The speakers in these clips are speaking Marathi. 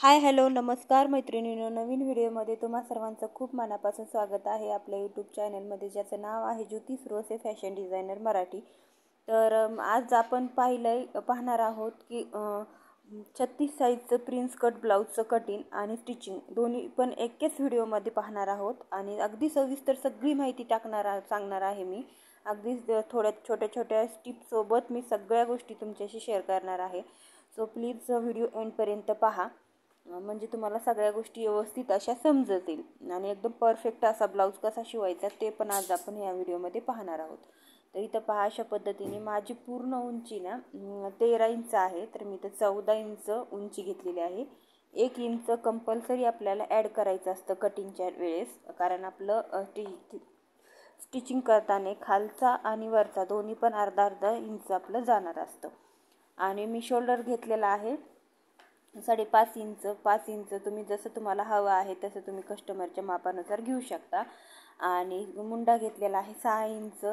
हाय हॅलो नमस्कार मैत्रिणींनो, नवीन व्हिडिओमध्ये तुम्हा सर्वांचं खूप मनापासून स्वागत आहे आपल्या यूट्यूब चॅनलमध्ये, ज्याचं नाव आहे ज्योती सुरोसे फॅशन डिझायनर मराठी। तर आज आपण पाहणार आहोत की 36 साईजचं प्रिन्स कट ब्लाऊजचं कटिंग आणि स्टिचिंग दोन्ही पण एकाच व्हिडिओमध्ये पाहणार आहोत आणि अगदी सविस्तर सगळी माहिती सांगणार आहे मी। अगदी थोड्या छोट्या टिप्ससोबत मी सगळ्या गोष्टी तुमच्याशी शेअर करणार आहे। सो प्लीज व्हिडिओ एंडपर्यंत पहा, म्हणजे तुम्हाला सगळ्या गोष्टी व्यवस्थित अशा समजतील आणि एकदम परफेक्ट असा ब्लाऊज कसा शिवायचा ते पण आज आपण या व्हिडिओमध्ये पाहणार आहोत। तर इथं पहा, अशा पद्धतीने माझी पूर्ण उंची ना 13 इंच आहे, तर मी तर 14 इंच उंची घेतलेली आहे। 1 इंच कंपल्सरी आपल्याला ॲड करायचं असतं कटिंगच्या वेळेस, कारण आपलं स्टिचिंग करताना खालचा आणि वरचा दोन्ही पण अर्धा इंच आपलं जाणार असतं। आणि मी शोल्डर घेतलेला आहे 5.5 इंच। 5 इंच तुम्ही जसं तुम्हाला हवं आहे तसं तुम्ही कस्टमरच्या मापानुसार घेऊ शकता। आणि मुंडा घेतलेला आहे 6 इंच,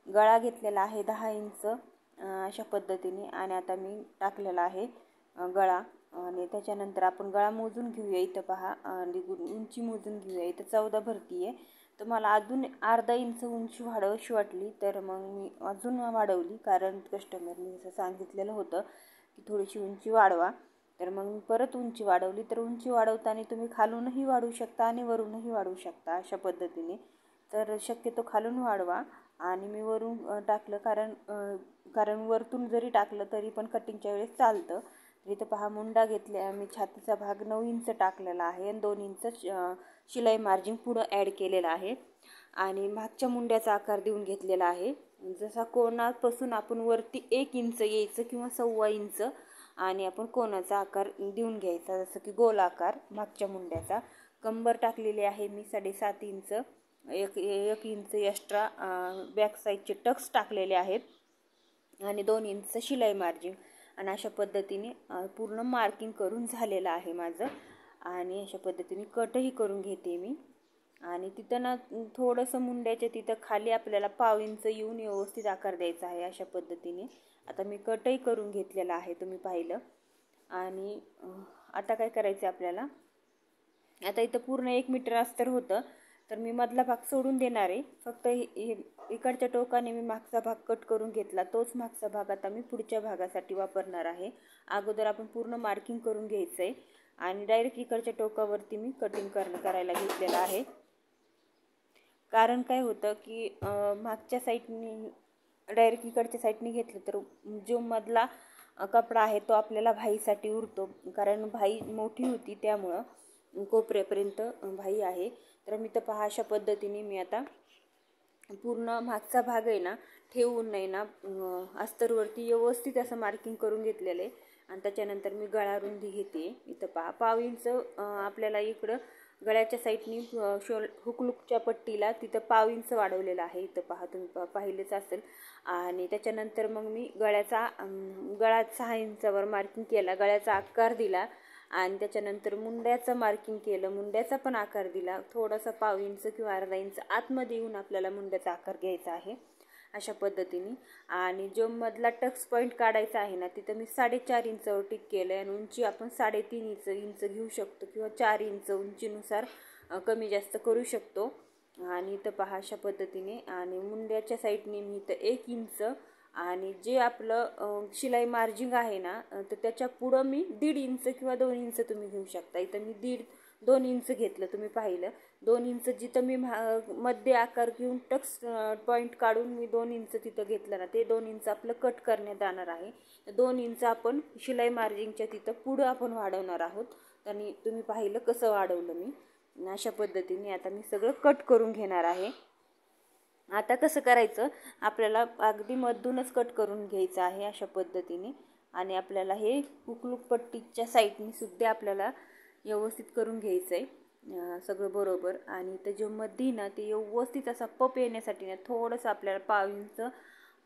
गळा घेतलेला आहे 10 इंच अशा पद्धतीने। आणि आता मी टाकलेला आहे गळा, आणि त्याच्यानंतर आपण गळा मोजून घेऊया। इथं पहा, आणि उंची मोजून घेऊया। इथं 14 भरती आहे, तर मला अजून अर्धा इंच उंची वाढवायची वाटली तर मग मी अजून वाढवली, कारण कस्टमरने जसं सांगितलेलं होतं की थोडीशी उंची वाढवा। तर मग मी परत उंची वाढवली। तर उंची वाढवताना तुम्ही खालूनही वाढवू शकता आणि वरूनही वाढवू शकता अशा पद्धतीने। तर शक्यतो खालून वाढवा, आणि मी वरून टाकलं कारण वरतून जरी टाकलं तरी पण कटिंगच्या वेळेस चालतं। इथं पहा, मुंडा घेतला मी, छातीचा भाग 9 इंच टाकलेला आहे आणि 2 इंच शिलाई मार्जिन पुढं ॲड केलेला आहे। आणि मागच्या मुंड्याचा आकार देऊन घेतलेला आहे, जसा कोणापासून आपण वरती 1 इंच यायचं किंवा 1.25 इंच, आणि आपण कोणाचा आकार देऊन घ्यायचा, जसं की गोल आकार मागच्या मुंड्याचा। कंबर टाकलेली आहे मी 7.5 इंच, 1 इंच एक्स्ट्रा बॅक साईडचे टक्स टाकलेले आहेत आणि 2 इंच शिलाई मार्जिन। आणि अशा पद्धतीने पूर्ण मार्किंग करून झालेलं आहे माझं। आणि अशा पद्धतीने कटही करून घेते मी। आणि तिथं ना थोडंसं मुंड्याच्या तिथं खाली आपल्याला 1/2 इंच येऊन व्यवस्थित आकार द्यायचा आहे अशा पद्धतीने। आता मी कटही करून घेतलेला आहे, तुम्ही पाहिलं। आणि आता काय करायचं आपल्याला, आता इथं पूर्ण 1 मीटर अस्तर होतं, तर मी मधला भाग सोडून देणार आहे। फक्त इकडच्या टोकाने मी मागचा भाग कट करून घेतला, तोच मागचा भाग आता मी पुढच्या भागासाठी वापरणार आहे। अगोदर आपण पूर्ण मार्किंग करून घ्यायचं आहे आणि डायरेक्ट इकडच्या टोकावरती मी कटिंग करायला घेतलेलं आहे। कारण काय होतं की मागच्या साईडने डायरेक्ट इकडच्या साईडने घेतलं तर जो मधला कपडा आहे तो आपल्याला भाईसाठी उरतो, कारण भाई मोठी होती त्यामुळं कोपऱ्यापर्यंत भाई आहे। तर मी तर पहा, अशा पद्धतीने मी आता पूर्ण मागचा भाग आहे ना ठेवून नाही ना अस्तरवरती व्यवस्थित असं मार्किंग करून घेतलेलं आहे। आणि त्याच्यानंतर मी गळा रुंदी घेते। इथं पहा 1/2 इंच आपल्याला इकडं गळ्याच्या साईडनी हुकलूकच्या पट्टीला तिथं 1/2 इंच वाढवलेलं आहे। इथं पहा, तुम्ही पाहिलेच असेल। आणि त्याच्यानंतर मग मी गळा 6 इंचावर मार्किंग केला, गळ्याचा आकार दिला। आणि त्याच्यानंतर मुंड्याचं मार्किंग केलं, मुंड्याचा पण आकार दिला, थोडासा 1/2 इंच किंवा अर्धा इंच आतमध्ये येऊन आपल्याला मुंड्याचा आकार घ्यायचा आहे अशा पद्धतीने। आणि जो मधला टक्स पॉईंट काढायचा आहे ना, तिथं मी 4.5 इंचावर टिक केलं आहे। आणि उंची आपण 3.5 इंच घेऊ शकतो किंवा 4 इंच उंचीनुसार कमी जास्त करू शकतो। आणि इथं पहा, अशा पद्धतीने। आणि मुंड्याच्या साईडने मी इथं 1 इंच, आणि जे आपलं शिलाई मार्जिंग आहे ना तर त्याच्या पुढं मी 1.5 इंच किंवा 2 इंच तुम्ही घेऊ शकता। इथं मी 2 इंच घेतलं, तुम्ही पाहिलं। 2 इंच जिथं मी मध्ये आकार घेऊन टक्स पॉईंट काढून मी 2 इंच तिथं घेतलं ना, ते 2 इंच आपलं कट करण्यात जाणार आहे। 2 इंच आपण शिलाई मार्जिंगच्या तिथं पुढं आपण वाढवणार आहोत। आणि तुम्ही पाहिलं कसं वाढवलं मी अशा पद्धतीने। आता मी सगळं कट करून घेणार आहे। आता कसं करायचं, आपल्याला अगदी मधूनच कट करून घ्यायचं आहे अशा पद्धतीने। आणि आपल्याला हे हुकलूक पट्टीच्या साईडने सुद्धा आपल्याला व्यवस्थित करून घ्यायचं आहे सगळं बरोबर। आणि तर जो मध्ये ना ते व्यवस्थित असा पप येण्यासाठी ना थोडंसं आपल्याला 1/2 इंच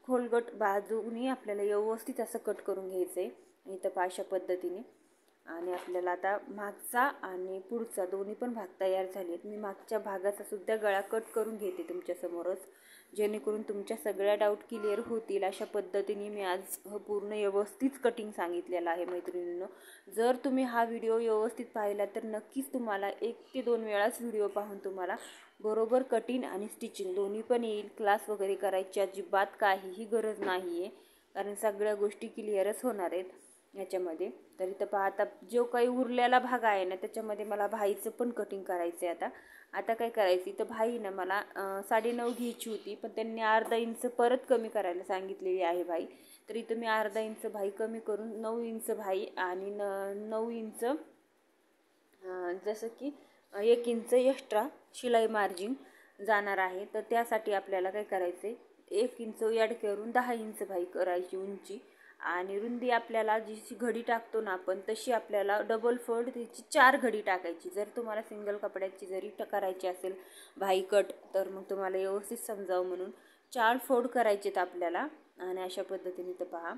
खोलगट बाजूनी आपल्याला व्यवस्थित असं कट करून घ्यायचं आहे इथं अशा पद्धतीने। आणि आपल्याला आता मागचा आणि पुढचा दोन्ही पण भाग तयार झालेत। मी मागच्या भागाचा सुद्धा गळा कट करून घेते तुमच्यासमोरच। जेणेकरून तुमच्या सगळ्या डाऊट क्लिअर होतील अशा पद्धतीने मी आज पूर्ण व्यवस्थित कटिंग सांगितलेलं आहे मैत्रिणींनो. जर तुम्ही हा व्हिडिओ व्यवस्थित पाहिला तर नक्कीच तुम्हाला 1 ते 2 वेळाच व्हिडिओ पाहून तुम्हाला बरोबर कटिंग आणि स्टिचिंग दोन्ही पण येईल. क्लास वगैरे करायची अजिबात काहीही गरज नाही आहे, कारण सगळ्या गोष्टी क्लिअरच होणार आहेत याच्यामध्ये. तर इथं पहा, आता जो काही उरलेला भाग आहे ना त्याच्यामध्ये मला भाईचं पण कटिंग करायचं आहे. आता काय करायचं, इथं भाई ना मला 9.5 घ्यायची होती, पण त्यांनी अर्धा इंच परत कमी करायला सांगितलेली आहे भाई. तर इथं मी अर्धा इंच भाई कमी करून 9 इंच भाई आणि 9 इंच जसं की 1 इंच एक्स्ट्रा शिलाई मार्जिन जाणार आहे. तर त्यासाठी आपल्याला काय करायचं आहे, 1 इंच ॲड करून 10 इंच भाई करायची उंची. आणि रुंदी आपल्याला जी घडी टाकतो ना आपण, तशी आपल्याला डबल फोल्ड त्याची 4 घडी टाकायची. जर तुम्हाला सिंगल कपड्याची जरी करायची असेल भाई कट, तर मग तुम्हाला व्यवस्थित समजावं म्हणून 4 फोल्ड करायचेत आपल्याला. आणि अशा पद्धतीने तर पहा.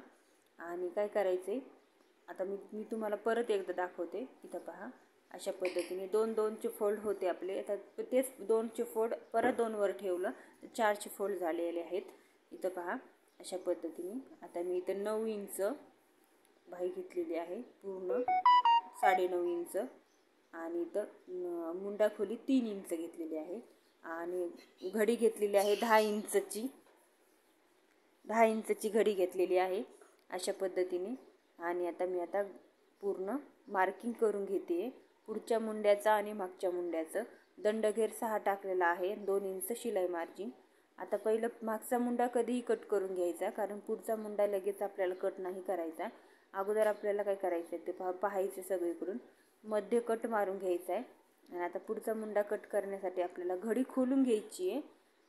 आणि काय करायचे, आता मी तुम्हाला परत एकदा दाखवते. इथं पहा, अशा पद्धतीने 2-2चे फोल्ड होते आपले. आता तेच 2चे फोल्ड परत 2 वर ठेवलं तर 4चे फोल्ड झालेले आहेत. इथं पहा अशा पद्धतीने. आता मी इथं 9 इंच भाई घेतलेली आहे, पूर्ण 9.5 इंच. आणि इथं मुंडा खोली 3 इंच घेतलेली आहे. आणि घडी घेतलेली आहे 10 इंचची. 10 इंचची घडी घेतलेली आहे अशा पद्धतीने. आणि आता मी पूर्ण मार्किंग करून घेते पुढच्या मुंड्याचा आणि मागच्या मुंड्याचं. दंडघेर 6 टाकलेला आहे, 2 इंच शिलाई मार्जिन. आता पहिलं मागचा मुंडा कधीही कट करून घ्यायचा, कारण पुढचा मुंडा लगेच आपल्याला कट नाही करायचा. अगोदर आपल्याला काय करायचं आहे ते पाहायचं सगळीकडून, मध्य कट मारून घ्यायचा आहे. आणि आता पुढचा मुंडा कट करण्यासाठी आपल्याला घडी खोलून घ्यायची आहे.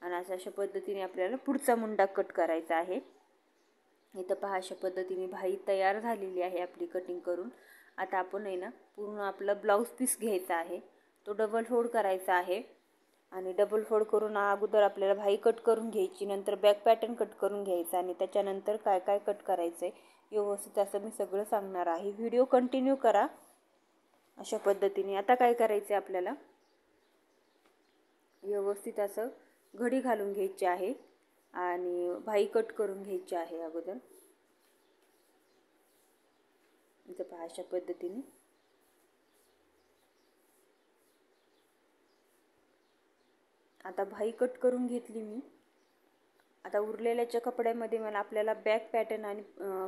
आणि अशा पद्धतीने आपल्याला पुढचा मुंडा कट करायचा आहे. इथं पहा, अशा पद्धतीने भाई तयार झालेली आहे आपली कटिंग करून. आता आपण आहे ना पूर्ण आपला ब्लाऊज पीस घ्यायचा आहे, तो डबल फोल्ड करायचा आहे. आणि डबल फोल्ड करून अगोदर आपल्याला भाई कट करून घ्यायची, नंतर बॅक पॅटर्न कट करून घ्यायचा, आणि त्याच्यानंतर काय काय कट करायचं आहे व्यवस्थित असं मी सगळं सांगणार आहे. व्हिडिओ कंटिन्यू करा अशा पद्धतीने. आता काय करायचं आहे, आपल्याला व्यवस्थित असं घडी घालून घ्यायची आहे आणि भाई कट करून घ्यायची आहे अगोदर. इथं पहा अशा पद्धतीने. आता भाई कट करून घेतली मी. आता उरलेल्याच्या कपड्यामध्ये मला आपल्याला बॅक पॅटर्न आणि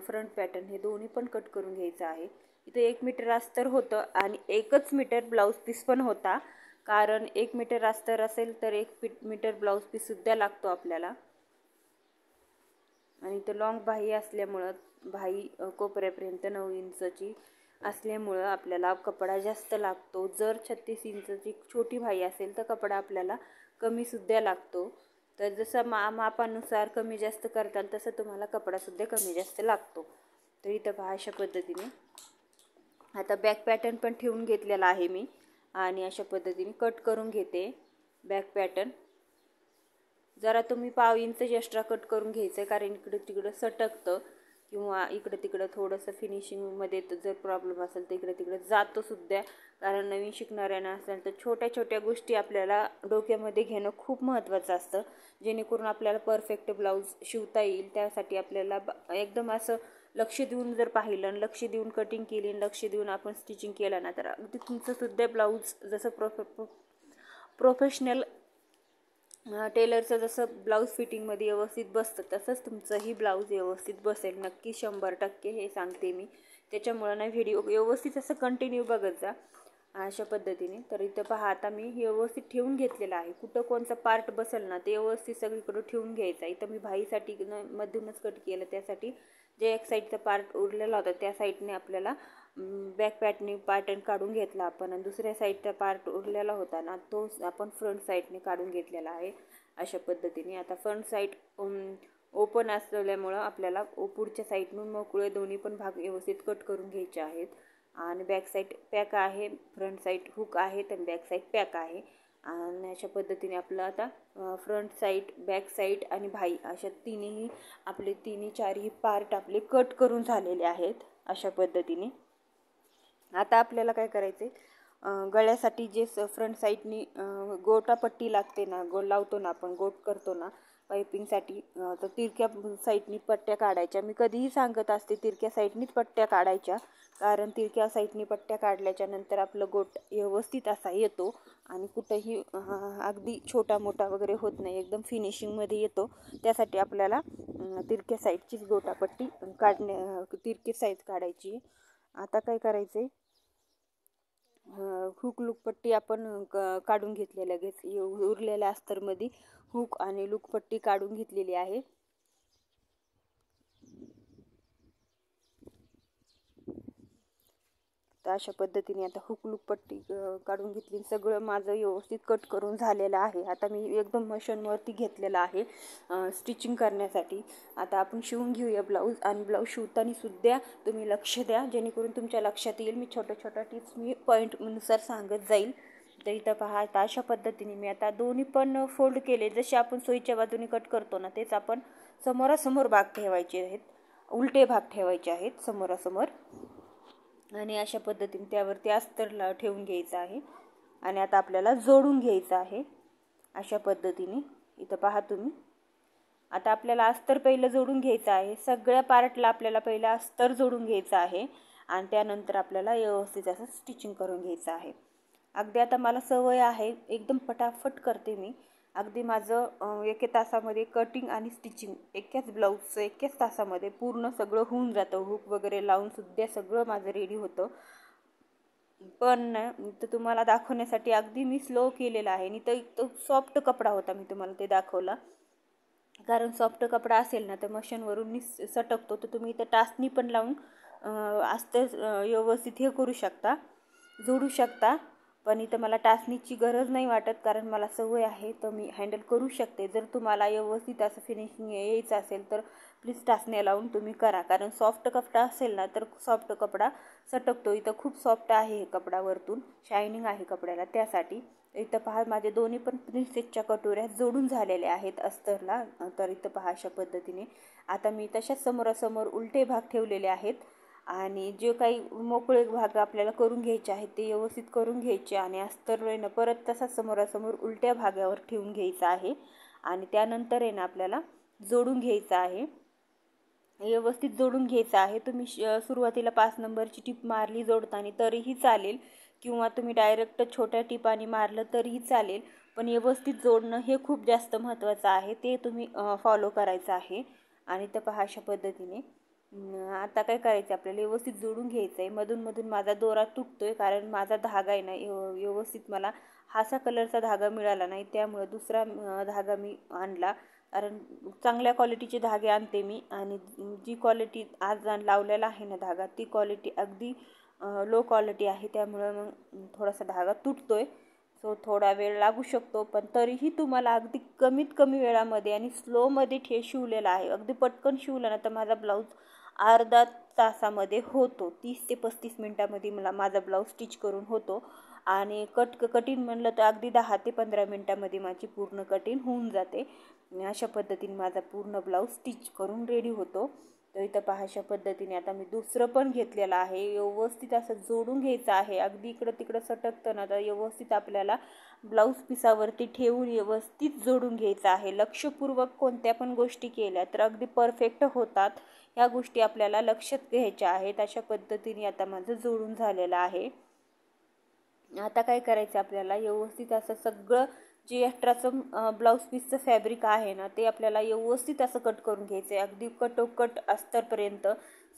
फ्रंट पॅटर्न हे दोन्ही पण कट करून घ्यायचं आहे. इथं 1 मीटर अस्तर होतं आणि 1च मीटर ब्लाऊज पीस पण होता, कारण 1 मीटर अस्तर असेल तर 1 मीटर ब्लाऊज पीस सुद्धा लागतो आपल्याला. आणि इथं लॉंग भाई असल्यामुळं, भाई कोपऱ्यापर्यंत 9 इंचची असल्यामुळं आपल्याला कपडा जास्त लागतो. जर 36 इंचची छोटी भाई असेल तर कपडा आपल्याला कमी सुद्धा लागतो. तर जसं मापानुसार कमी जास्त करताल तसं तुम्हाला कपडासुद्धा कमी जास्त लागतो. तर इथं पहा अशा पद्धतीने. आता बॅक पॅटर्न पण ठेवून घेतलेला आहे मी, आणि अशा पद्धतीने कट करून घेते बॅक पॅटर्न. जरा तुम्ही 1/2 इंच एक्स्ट्रा कट करून घ्यायचं आहे, कारण इकडं तिकडं सटकतं किंवा इकडं तिकडं थोडंसं फिनिशिंगमध्ये जर प्रॉब्लेम असेल तर इकडं तिकडं जातो सुद्धा. कारण नवीन शिकणाऱ्यांना असेल तर छोट्या छोट्या गोष्टी आपल्याला डोक्यामध्ये घेणं खूप महत्त्वाचं असतं, जेणेकरून आपल्याला परफेक्ट ब्लाऊज शिवता येईल. त्यासाठी आपल्याला एकदम असं लक्ष देऊन जर पाहिलं, लक्ष देऊन कटिंग केली, लक्ष देऊन आपण स्टिचिंग केलं ना, तर अगदी तुमचंसुद्धा ब्लाऊज जसं प्रोफेशनल टेलरचं जसं ब्लाऊज फिटिंगमध्ये व्यवस्थित बसतं, तसंच तुमचंही ब्लाऊज व्यवस्थित बसेल. नक्की 100% हे सांगते मी. त्याच्यामुळं ना व्हिडिओ व्यवस्थित असं कंटिन्यू बघत जा अशा पद्धतीने. तर इथं पहा, आता मी व्यवस्थित ठेवून घेतलेलं आहे. कुठं कोणचा पार्ट बसेल ना ते व्यवस्थित सगळीकडं ठेवून घ्यायचा. इथं मी भाईसाठी मधूनच कट केलं, त्यासाठी जे एक साईडचा पार्ट उरलेला होता त्या साईडने आपल्याला बॅक पॅटर्न काढून घेतला आपण, आणि दुसऱ्या साईडचा पार्ट उरलेला होता ना तो आपण फ्रंट साईडने काढून घेतलेला आहे अशा पद्धतीने. आता फ्रंट साईड ओपन असल्यामुळं आपल्याला पुढच्या साईडनं मोकळे दोन्ही पण भाग व्यवस्थित कट करून घ्यायचे आहेत. आणि बॅक साईड पॅक आहे, फ्रंट साईड हुक आहे, तर बॅक साईड पॅक आहे. आणि अशा पद्धतीने आपलं आता फ्रंट साईड, बॅक साईड आणि भाई अशा तिन्ही चारही पार्ट आपले कट करून झालेले आहेत अशा पद्धतीने. आता आपल्याला काय करायचं आहे, गळ्यासाठी जे फ्रंट साईडनी गोटापट्टी लागते ना, लावतो ना आपण, गोट करतो ना, पायपिंगसाठी. तर तिरक्या साईडनी पट्ट्या काढायच्या. मी कधीही सांगत असते तिरक्या साईडनीच पट्ट्या काढायच्या, कारण तिरक्या साईडनी पट्ट्या काढल्याच्या नंतर आपलं गोट व्यवस्थित असा येतो आणि कुठंही अगदी छोटा मोठा वगैरे होत नाही, एकदम फिनिशिंगमध्ये येतो. त्यासाठी आपल्याला तिरक्या साईडचीच गोटापट्टी तिरकी साईड काढायची. आता काय करायचं, हुक लूकपट्टी आपण काढून घेतलेल्या उरलेल्या अस्तरमध्ये हुक आणि लूकपट्टी काढून घेतलेली आहे. तर अशा पद्धतीने आता हुक लूकपट्टी काढून घेतली. सगळं माझं व्यवस्थित कट करून झालेलं आहे. आता मी एकदम मशीनवरती घेतलेलं आहे स्टिचिंग करण्यासाठी. आता आपण शिवून घेऊया ब्लाऊज. आणि ब्लाऊज शिवताना सुद्धा तुम्ही लक्ष द्या, जेणेकरून तुमच्या लक्षात येईल. मी छोट्या टिप्स मी पॉईंटनुसार सांगत जाईल. तर इथं पहा, आता अशा पद्धतीने मी आता दोन्ही पण फोल्ड केले. जसे आपण सोयीच्या बाजूने कट करतो ना, तेच आपण समोरासमोर भाग ठेवायचे आहेत, उलटे भाग ठेवायचे आहेत समोरासमोर. आणि अशा पद्धतीने त्यावरती अस्तर ठेवून घ्यायचं आहे. आणि आता आपल्याला जोडून घ्यायचं आहे अशा पद्धतीने. इथं पहा तुम्ही, आता आपल्याला अस्तर पहिलं जोडून घ्यायचं आहे. सगळ्या पार्टला आपल्याला पहिलं अस्तर जोडून घ्यायचं आहे आणि त्यानंतर आपल्याला व्यवस्थित असं स्टिचिंग करून घ्यायचं आहे. अगदी आता मला सवय आहे, एकदम पटाफट करते मी. अगदी माझं 1 तासामध्ये कटिंग आणि स्टिचिंग एकाच ब्लाऊजचं 1 तासामध्ये पूर्ण सगळं होऊन जातं. हुक वगैरे लावून सुद्धा सगळं माझं रेडी होतं. पण तर तुम्हाला दाखवण्यासाठी अगदी मी स्लो केलेलं आहे. आणि तो सॉफ्ट कपडा होता, मी तुम्हाला ते दाखवला. कारण सॉफ्ट कपडा असेल ना तर मशीनवरून सटकतो. तर तुम्ही इथं टाचणी पण लावून अस्तर व्यवस्थित हे करू शकता, जोडू शकता. पण इथं मला टाचणीची गरज नाही वाटत, कारण मला सवय आहे, तर मी हँडल करू शकते. जर तुम्हाला व्यवस्थित असं फिनिशिंग यायचं असेल तर प्लीज टाचण्या लावून तुम्ही करा. कारण सॉफ्ट कपडा असेल ना तर सॉफ्ट कपडा सटकतो. इथं खूप सॉफ्ट आहे हे कपडा, वरतून शायनिंग आहे कपड्याला, त्यासाठी. इथं पहा, माझे दोन्ही पण प्रिन्सेसच्या कटोऱ्या जोडून झालेल्या आहेत अस्तरला. तर इथं पहा अशा पद्धतीने. आता मी तशाच समोरासमोर उलटे भाग ठेवलेले आहेत. आणि जे काही मोकळे भाग आपल्याला करून घ्यायचे आहेत ते व्यवस्थित करून घ्यायचे. आणि अस्तर आहे ना परत तसाच समोरासमोर उलट्या भागावर ठेवून घ्यायचा आहे. आणि त्यानंतर आहे ना आपल्याला जोडून घ्यायचं आहे, व्यवस्थित जोडून घ्यायचं आहे. तुम्ही सुरुवातीला 5 नंबरची टिप मारली जोडताना तरीही चालेल, किंवा तुम्ही डायरेक्ट छोट्या टिपाने मारलं तरीही चालेल. पण व्यवस्थित जोडणं हे खूप जास्त महत्त्वाचं आहे, ते तुम्ही फॉलो करायचं आहे. आणि तर पहा अशा पद्धतीने आता काय करायचं, आपल्याला व्यवस्थित जोडून घ्यायचं आहे. मधून माझा दोरा तुटतोय, कारण माझा धागा आहे ना व्यवस्थित मला हासा कलरचा धागा मिळाला नाही, त्यामुळे दुसरा धागा मी आणला. कारण चांगल्या क्वालिटीचे धागे आणते मी. आणि जी क्वालिटी आज लावलेला आहे ना धागा, ती क्वालिटी अगदी लो क्वालिटी आहे, त्यामुळं मग थोडासा धागा तुटतोय. सो थोडा वेळ लागू शकतो, पण तरीही तुम्हाला अगदी कमीत कमी वेळामध्ये आणि स्लोमध्ये शिवलेला आहे. अगदी पटकन शिवलं ना तर माझा ब्लाऊज अर्धा तासामध्ये होतो. 30 ते 35 मिनटामध्ये माझा ब्लाऊज स्टिच करून होतो. आणि कटिंग म्हणलं तर अगदी 10 ते 15 मिनटामध्ये माझी पूर्ण कटिंग होऊन जाते. अशा पद्धतीने माझा पूर्ण ब्लाऊज स्टिच करून रेडी होतो. तर इथं पहा अशा पद्धतीने आता मी दुसरं पण घेतलेलं आहे. व्यवस्थित असं जोडून घ्यायचं आहे. अगदी इकडं तिकडं सटकतं ना तर व्यवस्थित आपल्याला ब्लाऊज पिसावरती ठेवून व्यवस्थित जोडून घ्यायचं आहे. लक्षपूर्वक कोणत्या पण गोष्टी केल्या तर अगदी परफेक्ट होतात. ह्या गोष्टी आपल्याला लक्षात घ्यायच्या आहेत. अशा पद्धतीने आता माझं जोडून झालेलं आहे. आता काय करायचं, आपल्याला व्यवस्थित असं सगळं जे एक्स्ट्राचं ब्लाऊज पीसचं फॅब्रिक आहे ना ते आपल्याला व्यवस्थित असं कट करून घ्यायचं आहे. अगदी कटोकट अस्तरपर्यंत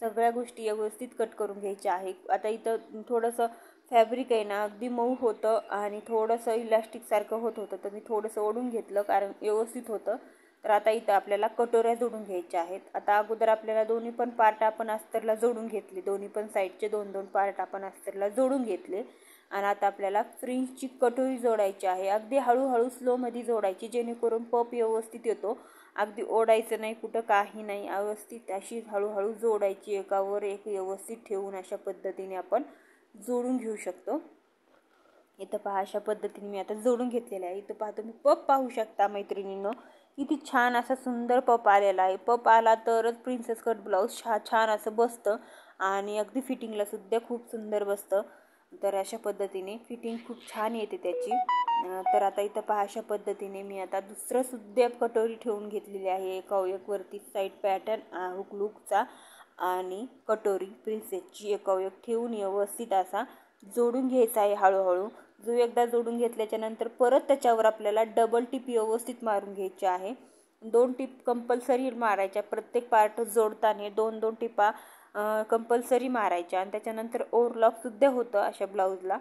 सगळ्या गोष्टी व्यवस्थित कट करून घ्यायच्या आहे. आता इथं थोडंसं फॅब्रिक आहे ना अगदी मऊ होतं आणि थोडंसं इलास्टिकसारखं होतं, तर मी थोडंसं ओढून घेतलं कारण व्यवस्थित होतं. तर आता इथं आपल्याला कटोऱ्या जोडून घ्यायच्या आहेत. आता अगोदर आपल्याला दोन्ही पण पार्ट आपण अस्तरला जोडून घेतले, दोन्ही पण साईडचे 2-2 पार्ट आपण अस्तरला जोडून घेतले. आणि आता आपल्याला फ्रिंजची कटोरी जोडायची आहे. अगदी हळूहळू स्लोमध्ये जोडायची, जेणेकरून पप व्यवस्थित येतो. अगदी ओढायचं नाही कुठं, काही नाही, व्यवस्थित अशी हळूहळू जोडायची, एकावर एक व्यवस्थित ठेवून अशा पद्धतीने आपण जोडून घेऊ शकतो. इथं पहा अशा पद्धतीने मी आता जोडून घेतलेलं आहे. इथं पहा तुम्ही पप पाहू शकता मैत्रिणींनो, किती छान असा सुंदर पप आलेला आहे. पप आला तरच प्रिन्सेस कट ब्लाऊज छान असं बसतं आणि अगदी फिटिंगला सुद्धा खूप सुंदर बसतं. तर अशा पद्धतीने फिटिंग खूप छान येते त्याची। तर आता इथं पहा अशा पद्धतीने मी आता दुसरं सुद्धा कटोरी ठेवून घेतलेली आहे, एका वरती साईड पॅटर्न हुक लूकचा आणि कटोरी प्रिन्सेसची एका ठेवून व्यवस्थित असा जोडून घ्यायचा आहे हळूहळू। जो एकदा जोडून घेतल्याच्या नंतर परत त्याच्यावर आपल्याला डबल टिप व्यवस्थित मारून घ्यायची आहे। 2 टिप कंपल्सरी मारायच्या, प्रत्येक पार्ट जोडताना 2-2 टिपा कंपल्सरी मारायच्या आणि त्याच्यानंतर ओव्हरलॉक सुद्धा होतं अशा ब्लाऊजला।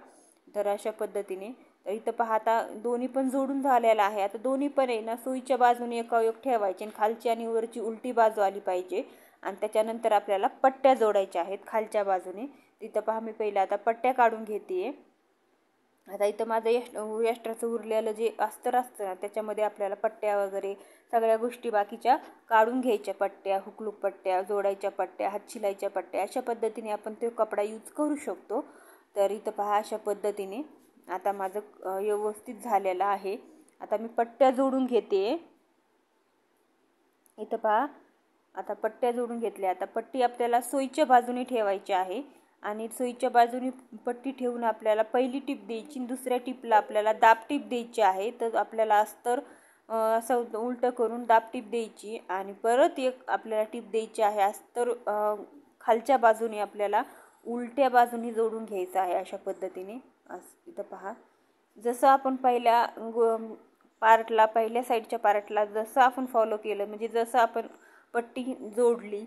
तर अशा पद्धतीने तर इथं पहा आता दोन्ही पण जोडून झालेला आहे। आता दोन्ही पण आहे ना सुईच्या बाजूने एका ठेवायचे आणि खालची आणि वरची उलटी बाजू आली पाहिजे आणि त्याच्यानंतर आपल्याला पट्ट्या जोडायच्या आहेत खालच्या बाजूने। इथं पहा मी पहिला आता पट्ट्या काढून घेते। आता इथं माझं एक्स्ट्राचं उरलेलं जे अस्तर असतं ना त्याच्यामध्ये आपल्याला पट्ट्या वगैरे सगळ्या गोष्टी बाकीच्या काढून घ्यायच्या, पट्ट्या हुकलूक पट्ट्या जोडायच्या, पट्ट्या हात शिलाईच्या पट्ट्या, अशा पद्धतीने आपण तो कपडा यूज करू शकतो। तर इथं पहा अशा पद्धतीने आता माझं व्यवस्थित झालेलं आहे। आता मी पट्ट्या जोडून घेते। इथं पहा आता पट्ट्या जोडून घेतल्या। आता पट्टी आपल्याला सुईच्या बाजूने ठेवायची आहे आणि सुईच्या बाजूने पट्टी ठेवून आपल्याला पहिली टिप द्यायची, दुसऱ्या टिपला आपल्याला दाब टिप द्यायची आहे। तर आपल्याला अस्तर असं उलटं करून दाब टिप द्यायची आणि परत एक आपल्याला टिप द्यायची आहे। अस्तर खालच्या बाजूने आपल्याला उलट्या बाजूने जोडून घ्यायचं आहे अशा पद्धतीने। इथं पहा जसं आपण पहिल्या पार्टला पहिल्या साईडच्या पार्टला जसं आपण फॉलो केलं, म्हणजे जसं आपण पट्टी जोडली,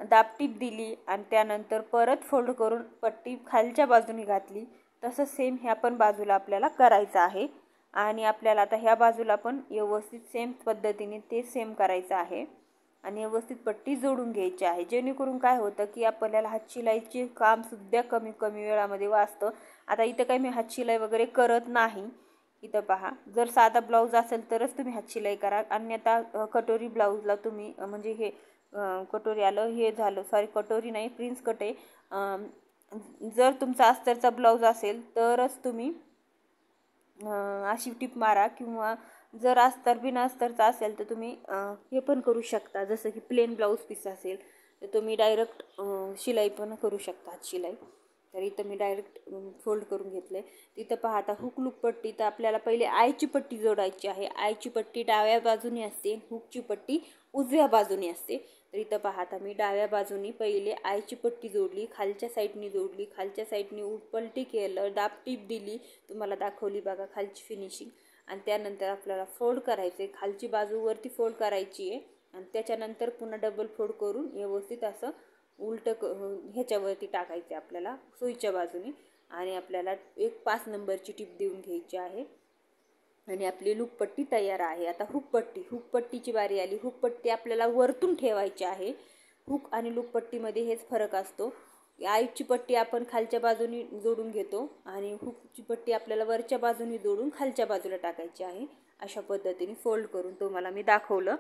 दाब टिप दिली आणि त्यानंतर परत फोल्ड करून पट्टी खालच्या बाजूने घातली, तसं सेम ह्या पण बाजूला आपल्याला करायचं आहे। आणि आपल्याला आता ह्या बाजूला पण व्यवस्थित सेम पद्धतीने ते सेम करायचं आहे आणि व्यवस्थित पट्टी जोडून घ्यायची आहे, जेणेकरून काय होतं की आपल्याला हातशिलाईचे काम सुद्धा कमी वेळामध्ये वाचतं। आता इथं काही मी हातशिलाई वगैरे करत नाही। इथं पहा जर साधा ब्लाऊज असेल तरच तुम्ही हातशिलाई करा, अन्यथा कटोरी ब्लाऊजला तुम्ही म्हणजे हे कटोरी आलं हे झालं, सॉरी कटोरी नाही प्रिन्स कट आहे। जर तुमचा अस्तरचा ब्लाऊज असेल तरच तुम्ही अशी टिप मारा, किंवा जर अस्तर बिना अस्तरचा असेल तर तुम्ही हे पण करू शकता, जसं की प्लेन ब्लाऊज पीस असेल तर तुम्ही डायरेक्ट शिलाई पण करू शकता हातशिलाई। तर इथं मी डायरेक्ट फोल्ड करून घेतले। तिथं पहा आता हुक लूक पट्टी, तर आपल्याला पहिले आयची पट्टी जोडायची आहे। आयची पट्टी डाव्या बाजूने असते, हुकची पट्टी उजव्या बाजूने असते। तर इथं पहा आता मी डाव्या बाजूने पहिले आयची पट्टी जोडली, खालच्या साईडनी जोडली, खालच्या साईडनी पलटी केलं, दाब टीप दिली, तुम्हाला दाखवली बघा खालची फिनिशिंग। आणि त्यानंतर आपल्याला फोल्ड करायचे, खालची बाजू वरती फोल्ड करायची आहे आणि त्याच्यानंतर पुन्हा डबल फोल्ड करून व्यवस्थित असं उलट ह्याच्यावरती टाकायचे आपल्याला सुईच्या बाजूने आणि आपल्याला एक 5 नंबरची टिप देऊन घ्यायची आहे आणि आपली लूक पट्टी तयार आहे। आता हुक पट्टीची बारी आली। हुक पट्टी आपल्याला वरतून ठेवायची आहे। हुक आणि लूक पट्टीमध्ये हेच फरक असतो। आईची पट्टी आपण खालच्या बाजूने जोडून घेतो आणि हुकची पट्टी आपल्याला वरच्या बाजूने जोडून खालच्या बाजूला टाकायची आहे। अशा पद्धतीने फोल्ड करून तुम्हाला मी दाखवलं।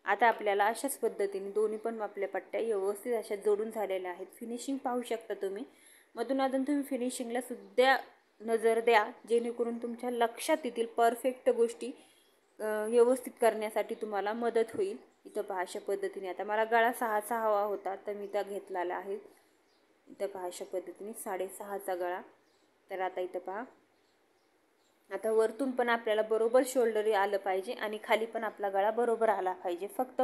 आता आपल्याला अशाच पद्धतीने दोन्ही पण आपल्या पट्ट्या व्यवस्थित अशा जोडून झालेल्या आहेत। फिनिशिंग पाहू शकता तुम्ही, मधून अधून तुम्ही फिनिशिंगला सुद्धा नजर द्या, जेणेकरून तुमच्या लक्षात येतील परफेक्ट गोष्टी व्यवस्थित करण्यासाठी तुम्हाला मदत होईल। इथं पहा अशा पद्धतीने आता मला गळा 6चा हवा होता तर मी त्या घेतलेला आहे। इथं पहा अशा पद्धतीने 6.5चा गळा। तर आता इथं पहा आता वरतून पण आपल्याला बरोबर शोल्डर आलं पाहिजे आणि खाली पण आपला गळा बरोबर आला पाहिजे। फक्त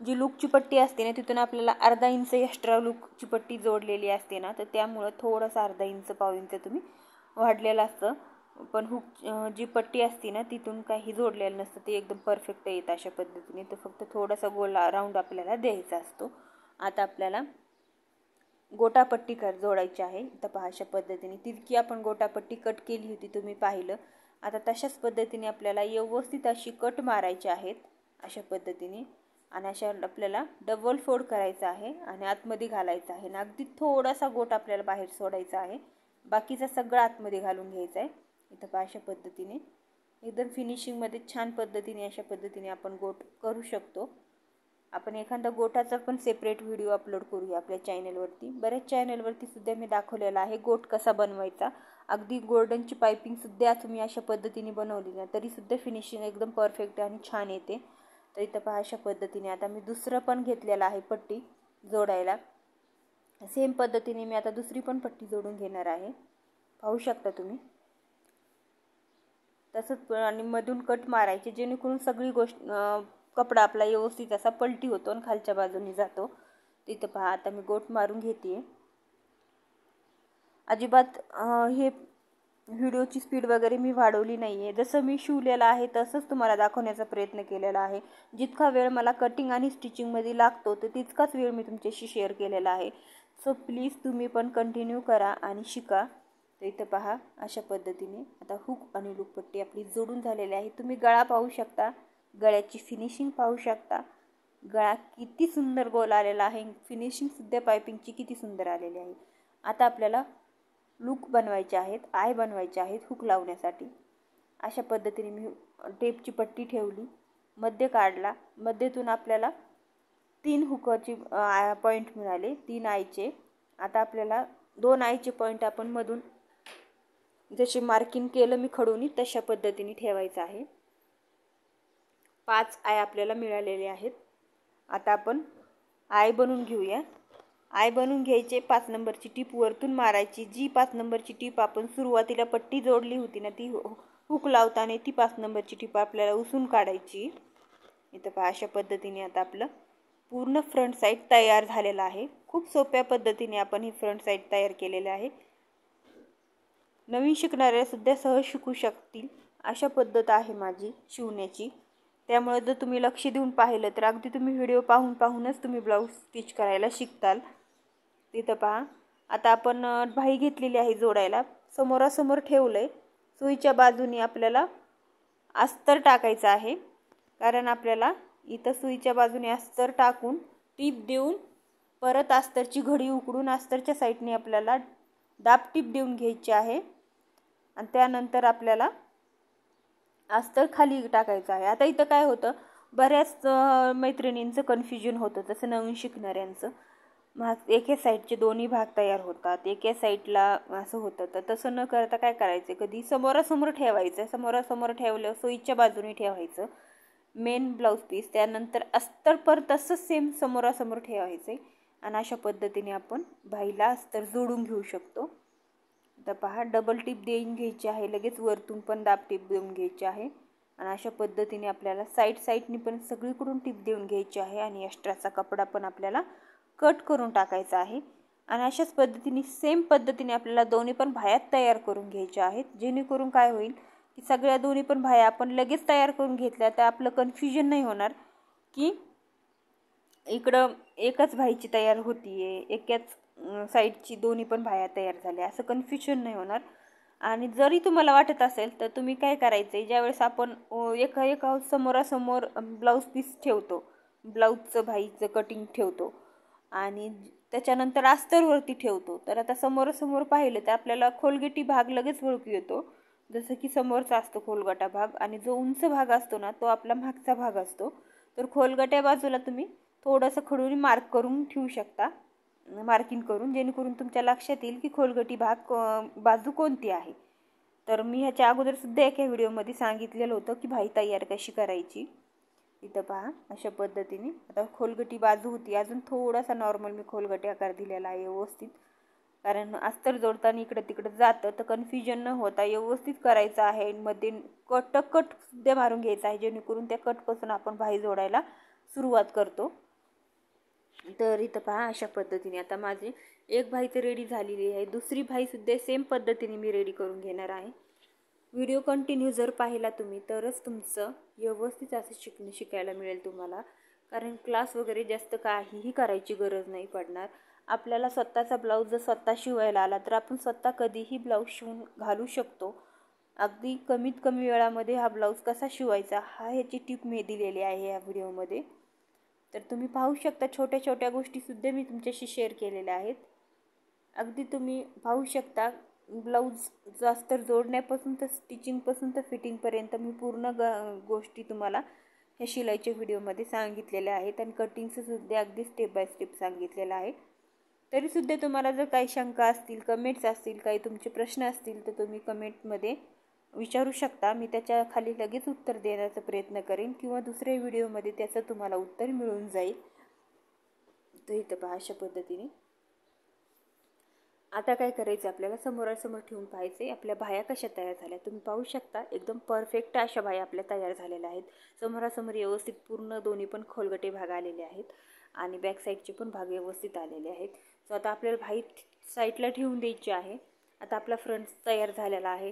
जी लूकची पट्टी असते ना तिथून आपल्याला अर्धा इंच एक्स्ट्रा लूकची पट्टी जोडलेली असते ना, तर त्यामुळं थोडंसं अर्धा इंच पाव इंच तुम्ही वाढलेलं असतं। पण हुक जी पट्टी असते ना तिथून काही जोडलेलं नसतं, ते एकदम परफेक्ट येतं अशा पद्धतीने। तर फक्त थोडासा गोल राऊंड आपल्याला द्यायचा असतो। आता आपल्याला गोटापट्टी जोडायची आहे। तर पहा अशा पद्धतीने तितकी आपण गोटापट्टी कट केली होती तुम्ही पाहिलं। आता तशाच पद्धतीने आपल्याला व्यवस्थित अशी कट मारायची आहेत अशा पद्धतीने आणि अशा आपल्याला डबल फोल्ड करायचा आहे आणि आतमध्ये घालायचा आहे आणि अगदी थोडासा गोट आपल्याला बाहेर सोडायचा आहे, बाकीचा सगळं आतमध्ये घालून घ्यायचा आहे। इथं पहा अशा पद्धतीने एकदम फिनिशिंगमध्ये छान पद्धतीने अशा पद्धतीने आपण गोट करू शकतो। आपण एखादा गोटाचा पण सेपरेट व्हिडिओ अपलोड करूया आपल्या चॅनलवरती। बऱ्याच चॅनलवरती सुद्धा मी दाखवलेला आहे गोट कसा बनवायचा। अगदी गोल्डनची पाइपिंग सुद्धा तुम्ही अशा पद्धतीने बनवली ना तरी सुद्धा फिनिशिंग एकदम परफेक्ट आणि छान येते। तर इथं पहा अशा पद्धतीने आता मी दुसरं पण घेतलेलं आहे पट्टी जोडायला। सेम पद्धतीने मी आता दुसरी पण पट्टी जोडून घेणार आहे। पाहू शकता तुम्ही. तसंच आणि मधून कट मारायचे जेणेकरून सगळी गोष्ट कपडा आपला व्यवस्थित असा पलटी होतो आणि खालच्या बाजूने जातो. तिथं पहा आता मी गोट मारून घेते. अजिबात हे व्हिडिओची स्पीड वगैरे मी वाढवली नाही आहे. जसं मी शिवलेलं आहे तसंच तुम्हाला दाखवण्याचा प्रयत्न केलेला आहे. जितका वेळ मला कटिंग आणि स्टिचिंगमध्ये लागतो तर तितकाच वेळ मी तुमच्याशी शेअर केलेला आहे. सो प्लीज तुम्ही पण कंटिन्यू करा आणि शिका. तर इथं पहा अशा पद्धतीने आता हुक आणि लूप पट्टी आपली जोडून झालेली आहे. तुम्ही गळा पाहू शकता, गळ्याची फिनिशिंग पाहू शकता. गळा किती सुंदर गोल आलेला आहे, फिनिशिंगसुद्धा पायपिंगची किती सुंदर आलेली आहे. आता आपल्याला लूक बनवायचे आहेत, आय बनवायचे आहेत हुक लावण्यासाठी. अशा पद्धतीने मी टेपची पट्टी ठेवली, मध्य काढला. मध्येतून आपल्याला 3 हुकाची पॉईंट मिळाले, 3 आयचे. आता आपल्याला 2 आयचे पॉईंट आपण मधून जसे मार्किंग केलं मी खडूनी तशा पद्धतीने ठेवायचं आहे. 5 आय आपल्याला मिळालेले आहेत. आता आपण आय बनवून घेऊया. आय बनवून घ्यायचे. 5 नंबरची टीप वरतून मारायची. जी 5 नंबरची टीप आपण सुरुवातीला पट्टी जोडली होती ना, ती हुक लावताना ती 5 नंबरची टीप आपल्याला उसून काढायची. इथं पहा अशा पद्धतीने आता आपलं पूर्ण फ्रंट साईड तयार झालेला आहे. खूप सोप्या पद्धतीने आपण ही फ्रंट साईड तयार केलेली आहे. नवीन शिकणारे सुद्धा सहज शिकू शकतील अशा पद्धत आहे माझी शिवण्याची. त्यामुळे जर तुम्ही लक्ष देऊन पाहिलं तर अगदी तुम्ही व्हिडिओ पाहूनच तुम्ही ब्लाऊज स्टिच करायला शिकताल. तिथं पहा आता आपण बाही घेतलेली आहे जोडायला. समोरासमोर ठेवलंय. सुईच्या बाजूने आपल्याला अस्तर टाकायचं आहे. कारण आपल्याला इथं सुईच्या बाजूने अस्तर टाकून टीप देऊन परत अस्तरची घडी उकडून अस्तरच्या साईडने आपल्याला दाब टीप देऊन घ्यायची आहे आणि त्यानंतर आपल्याला अस्तर खाली टाकायचं आहे. आता इथं काय होतं, बऱ्याच मैत्रिणींचं कन्फ्युजन होतं, जसं नवीन शिकणाऱ्यांचं. मग एके साईडचे दोन्ही भाग तयार होतात, एके साईडला असं होतं. तर तसं न करता काय करायचं, कधी समोरासमोर ठेवायचं. समोरासमोर ठेवलं सुईच्या बाजूने ठेवायचं मेन ब्लाऊज पीस. त्यानंतर अस्तर पर तसंच सेम समोरासमोर ठेवायचं आणि अशा पद्धतीने आपण बाहीला अस्तर जोडून घेऊ शकतो. तर पहा डबल टिप देऊन घ्यायची आहे, लगेच वरतून पण दाब टिप देऊन घ्यायची आहे आणि अशा पद्धतीने आपल्याला साईडनी पण सगळीकडून टिप देऊन घ्यायची आहे आणि एक्स्ट्राचा कपडा पण आपल्याला कट करून टाकायचा आहे. आणि अशाच पद्धतीने सेम पद्धतीने आपल्याला दोन्ही पण भाया तयार करून घ्यायच्या आहेत. जेणेकरून काय होईल की सगळ्या दोन्ही पण भाया आपण लगेच तयार करून घेतल्या तर आपलं कन्फ्युजन नाही होणार की इकडं एकच भाईची तयार होतीये, एकाच साईडची दोन्ही पण भाया तयार झाल्या, असं कन्फ्युजन नाही होणार. आणि जरी तुम्हाला वाटत असेल तर तुम्ही काय करायचं, ज्यावेळेस आपण एका समोरासमोर ब्लाऊज पीस ठेवतो, ब्लाऊजचं भाईचं कटिंग ठेवतो आणि त्याच्यानंतर अस्तरवरती ठेवतो, तर आता समोरासमोर पाहिलं तर आपल्याला खोलगटी भाग लगेच ओळखू येतो. जसं की समोरचा असतो खोलगटा भाग आणि जो उंच भाग असतो ना तो आपला मागचा भाग असतो. तर खोलगट्या बाजूला तुम्ही थोडंसं खडून मार्क करून ठेवू शकता, मार्किंग करून, जेणेकरून तुमच्या लक्षात येईल की खोलगटी भाग बाजू कोणती आहे. तर मी ह्याच्या अगोदर सुद्धा एका व्हिडिओमध्ये सांगितलेलं होतं की भाई तयार कशी करायची. इथं पहा अशा पद्धतीने आता खोलगटी बाजू होती, अजून थोडासा नॉर्मल मी खोलगटी आकार दिलेला आहे व्यवस्थित. कारण अस्तर जोडताना इकडं तिकडं जातं तर कन्फ्युजन न होता व्यवस्थित करायचं आहे. मध्ये कट सुद्धा मारून घ्यायचा आहे, जेणेकरून त्या कटपासून आपण भाई जोडायला सुरुवात करतो. तर इथं पहा अशा पद्धतीने आता माझी एक भाई तर रेडी झालेली आहे, दुसरी भाई सुद्धा सेम पद्धतीने मी रेडी करून घेणार आहे. व्हिडिओ कंटिन्यू जर पाहिला तुम्ही तरच तुमचं व्यवस्थित असं शिकायला मिळेल तुम्हाला. कारण क्लास वगैरे जास्त काहीही करायची गरज नाही पडणार. आपल्याला स्वतःचा ब्लाऊज जर स्वतः शिवायला आला तर आपण स्वतः कधीही ब्लाऊज शिवून घालू शकतो. अगदी कमीत कमी वेळामध्ये हा ब्लाऊज कसा शिवायचा ह्याची टिप मी दिलेली आहे या व्हिडिओमध्ये. तर तुम्ही पाहू शकता छोट्या छोट्या गोष्टीसुद्धा मी तुमच्याशी शेअर केलेल्या आहेत. अगदी तुम्ही पाहू शकता ब्लाऊज अस्तर जोडण्यापासून तर स्टिचिंगपासून तर फिटिंगपर्यंत मी पूर्ण गोष्टी तुम्हाला ह्या शिलाईच्या व्हिडिओमध्ये सांगितलेल्या आहेत आणि कटिंगचं सुद्धा अगदी स्टेप बाय स्टेप सांगितलेलं आहे. तरीसुद्धा तुम्हाला जर काही शंका असतील, कमेंट्स असतील, काही तुमचे प्रश्न असतील तर तुम्ही कमेंटमध्ये विचारू शकता. मी त्याच्या खाली लगेच उत्तर देण्याचा प्रयत्न करेन किंवा दुसऱ्या व्हिडिओमध्ये त्याचं तुम्हाला उत्तर मिळून जाईल. तर इथं पहा अशा पद्धतीने आता काय करायचं, आपल्याला समोरासमोर ठेवून पाहायचे आपल्या बाह्या कशा तयार झाल्या. तुम्ही पाहू शकता एकदम परफेक्ट अशा बाह्या आपल्या तयार झालेल्या आहेत. समोरासमोर व्यवस्थित पूर्ण दोन्ही पण खोलगटे भाग आलेले आहेत आणि बॅक साईडचे पण भाग व्यवस्थित आलेले आहेत. सो आता आपल्याला बाही साईडला ठेवून द्यायची आहे. आता आपला फ्रंट तयार झालेला आहे,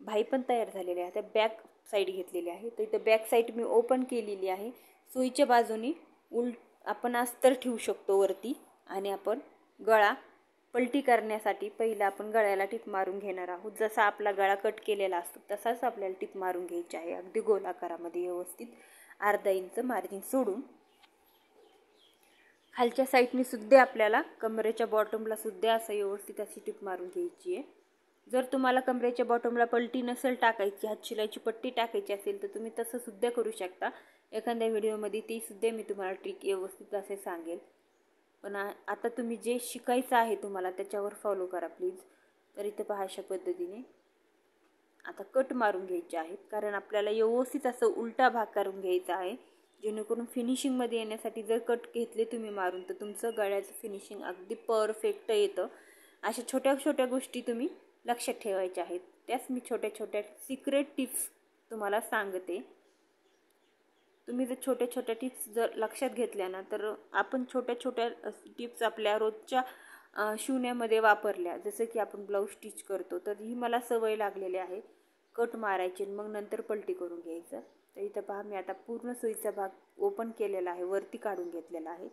बाही पण तयार झालेली आहे. आता बॅक साईड घेतलेली आहे. तर इथं बॅक साईड मी ओपन केलेली आहे. सुईच्या बाजूनी आपण अस्तर ठेवू शकतो वरती आणि आपण गळा पलटी करण्यासाठी पहिला आपण गळ्याला टिप मारून घेणार आहोत. जसा आपला गळा कट केलेला असतो तसाच आपल्याला टिप मारून घ्यायची आहे, अगदी गोलाकारामध्ये व्यवस्थित अर्धा इंच मार्जिन सोडून. खालच्या साईडने सुद्धा आपल्याला कमरेच्या बॉटमला सुद्धा असं व्यवस्थित अशी टिप मारून घ्यायची आहे. जर तुम्हाला कमरेच्या बॉटमला पलटी नसेल टाकायची, हात शिलाईची पट्टी टाकायची असेल तर तुम्ही तसं सुद्धा करू शकता. एखाद्या व्हिडिओमध्ये ती सुद्धा मी तुम्हाला ट्रिक व्यवस्थित असे सांगेल. पण आता तुम्ही जे शिकायचं आहे तुम्हाला त्याच्यावर फॉलो करा प्लीज. तर इथं पहा अशा पद्धतीने आता कट मारून घ्यायचे आहेत, कारण आपल्याला व्यवस्थित असं उलटा भाग करून घ्यायचा आहे, जेणेकरून फिनिशिंगमध्ये येण्यासाठी. जर कट घेतले तुम्ही मारून तर तुमचं गळ्याचं फिनिशिंग अगदी परफेक्ट येतं. अशा छोट्या छोट्या गोष्टी तुम्ही लक्षात ठेवायच्या आहेत. त्याच मी छोट्या छोट्या सिक्रेट टिप्स तुम्हाला सांगते. तुम्ही जर छोट्या छोट्या टिप्स जर लक्षात घेतल्या ना, तर आपण छोट्या छोट्या टिप्स आपल्या रोजच्या शिवण्यामध्ये वापरल्या. जसं की आपण ब्लाऊज स्टिच करतो, तर ही मला सवय लागलेली आहे कट मारायची मग नंतर पलटी करून घ्यायचं. तर इथं पहा मी आता पूर्ण सुईचा भाग ओपन केलेला आहे, वरती काढून घेतलेला आहे.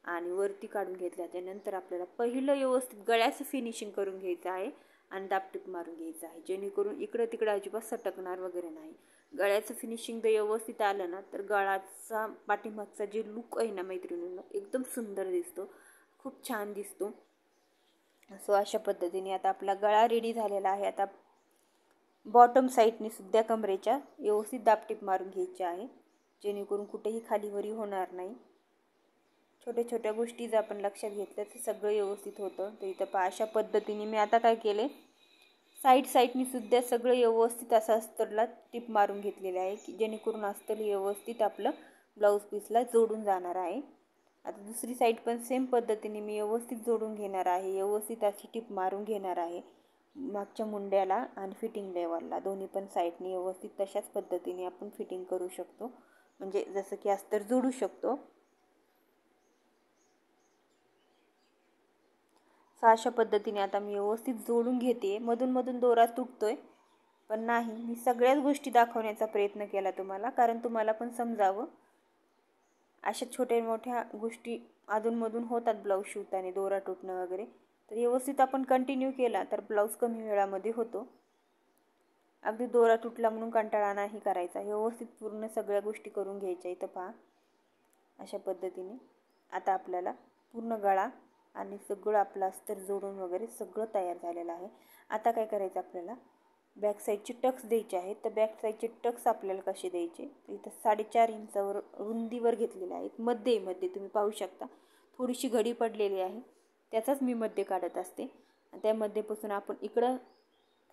आणि वरती काढून घेतल्यानंतर आपल्याला पहिलं व्यवस्थित गळ्याचं फिनिशिंग करून घ्यायचं आहे आणि दाबटीप मारून घ्यायचं आहे, जेणेकरून इकडं तिकडं अजिबात सटकणार वगैरे नाही. गळ्याचं फिनिशिंग जर व्यवस्थित आलं ना, तर गळाचा पाठीमागचा जे लुक आहे ना मैत्रिणींनो, एकदम सुंदर दिसतो, खूप छान दिसतो. सो अशा पद्धतीने आता आपला गळा रेडी झालेला आहे. आता बॉटम साईडने सुद्धा कमरेच्या व्यवस्थित दाबटीप मारून घ्यायची आहे, जेणेकरून कुठेही खालीवरी होणार नाही. छोट्या छोट्या गोष्टी जर आपण लक्षात घेतल्या तर सगळं व्यवस्थित होतं. तर इथं पहा अशा पद्धतीने मी आता काय केले, साईडनी सुद्धा सगळं व्यवस्थित असं अस्तरला टिप मारून घेतलेले आहे, की जेणेकरून अस्तर व्यवस्थित आपलं ब्लाऊज पीसला जोडून जाणार आहे. आता दुसरी साईड पण सेम पद्धतीने मी व्यवस्थित जोडून घेणार आहे, व्यवस्थित अशी टिप मारून घेणार आहे मागच्या मुंड्याला आणि फिटिंग लेवलला. दोन्ही पण साईडनी व्यवस्थित तशाच पद्धतीने आपण फिटिंग करू शकतो, म्हणजे जसं की अस्तर जोडू शकतो. अशा पद्धतीने आता मी व्यवस्थित जोडून घेते. मधून मधून दोरा तुटतोय, पण नाही, मी सगळ्याच गोष्टी दाखवण्याचा प्रयत्न केला तुम्हाला, कारण तुम्हाला पण समजावं. अशा छोट्या मोठ्या गोष्टी अधूनमधून होतात ब्लाऊज शिवताना, दोरा तुटणं वगैरे. तर व्यवस्थित आपण कंटिन्यू केला तर ब्लाऊज कमी वेळामध्ये होतो. अगदी दोरा तुटला म्हणून कंटाळा नाही करायचा, व्यवस्थित पूर्ण सगळ्या गोष्टी करून घ्यायच्या. इथं पहा अशा पद्धतीने आता आपल्याला पूर्ण गळा आणि सगळं आपलं अस्तर जोडून वगैरे सगळं तयार झालेलं आहे. आता काय करायचं, आपल्याला बॅक साईडचे टक्स द्यायचे आहेत. तर बॅक साईडचे टक्स आपल्याला कसे द्यायचे, तर इथं 4.5 इंचावर रुंदीवर घेतलेले आहेत. मध्ये तुम्ही पाहू शकता थोडीशी घडी पडलेली आहे, त्याचाच मी मध्य काढत असते. त्या मध्येपासून आपण इकडं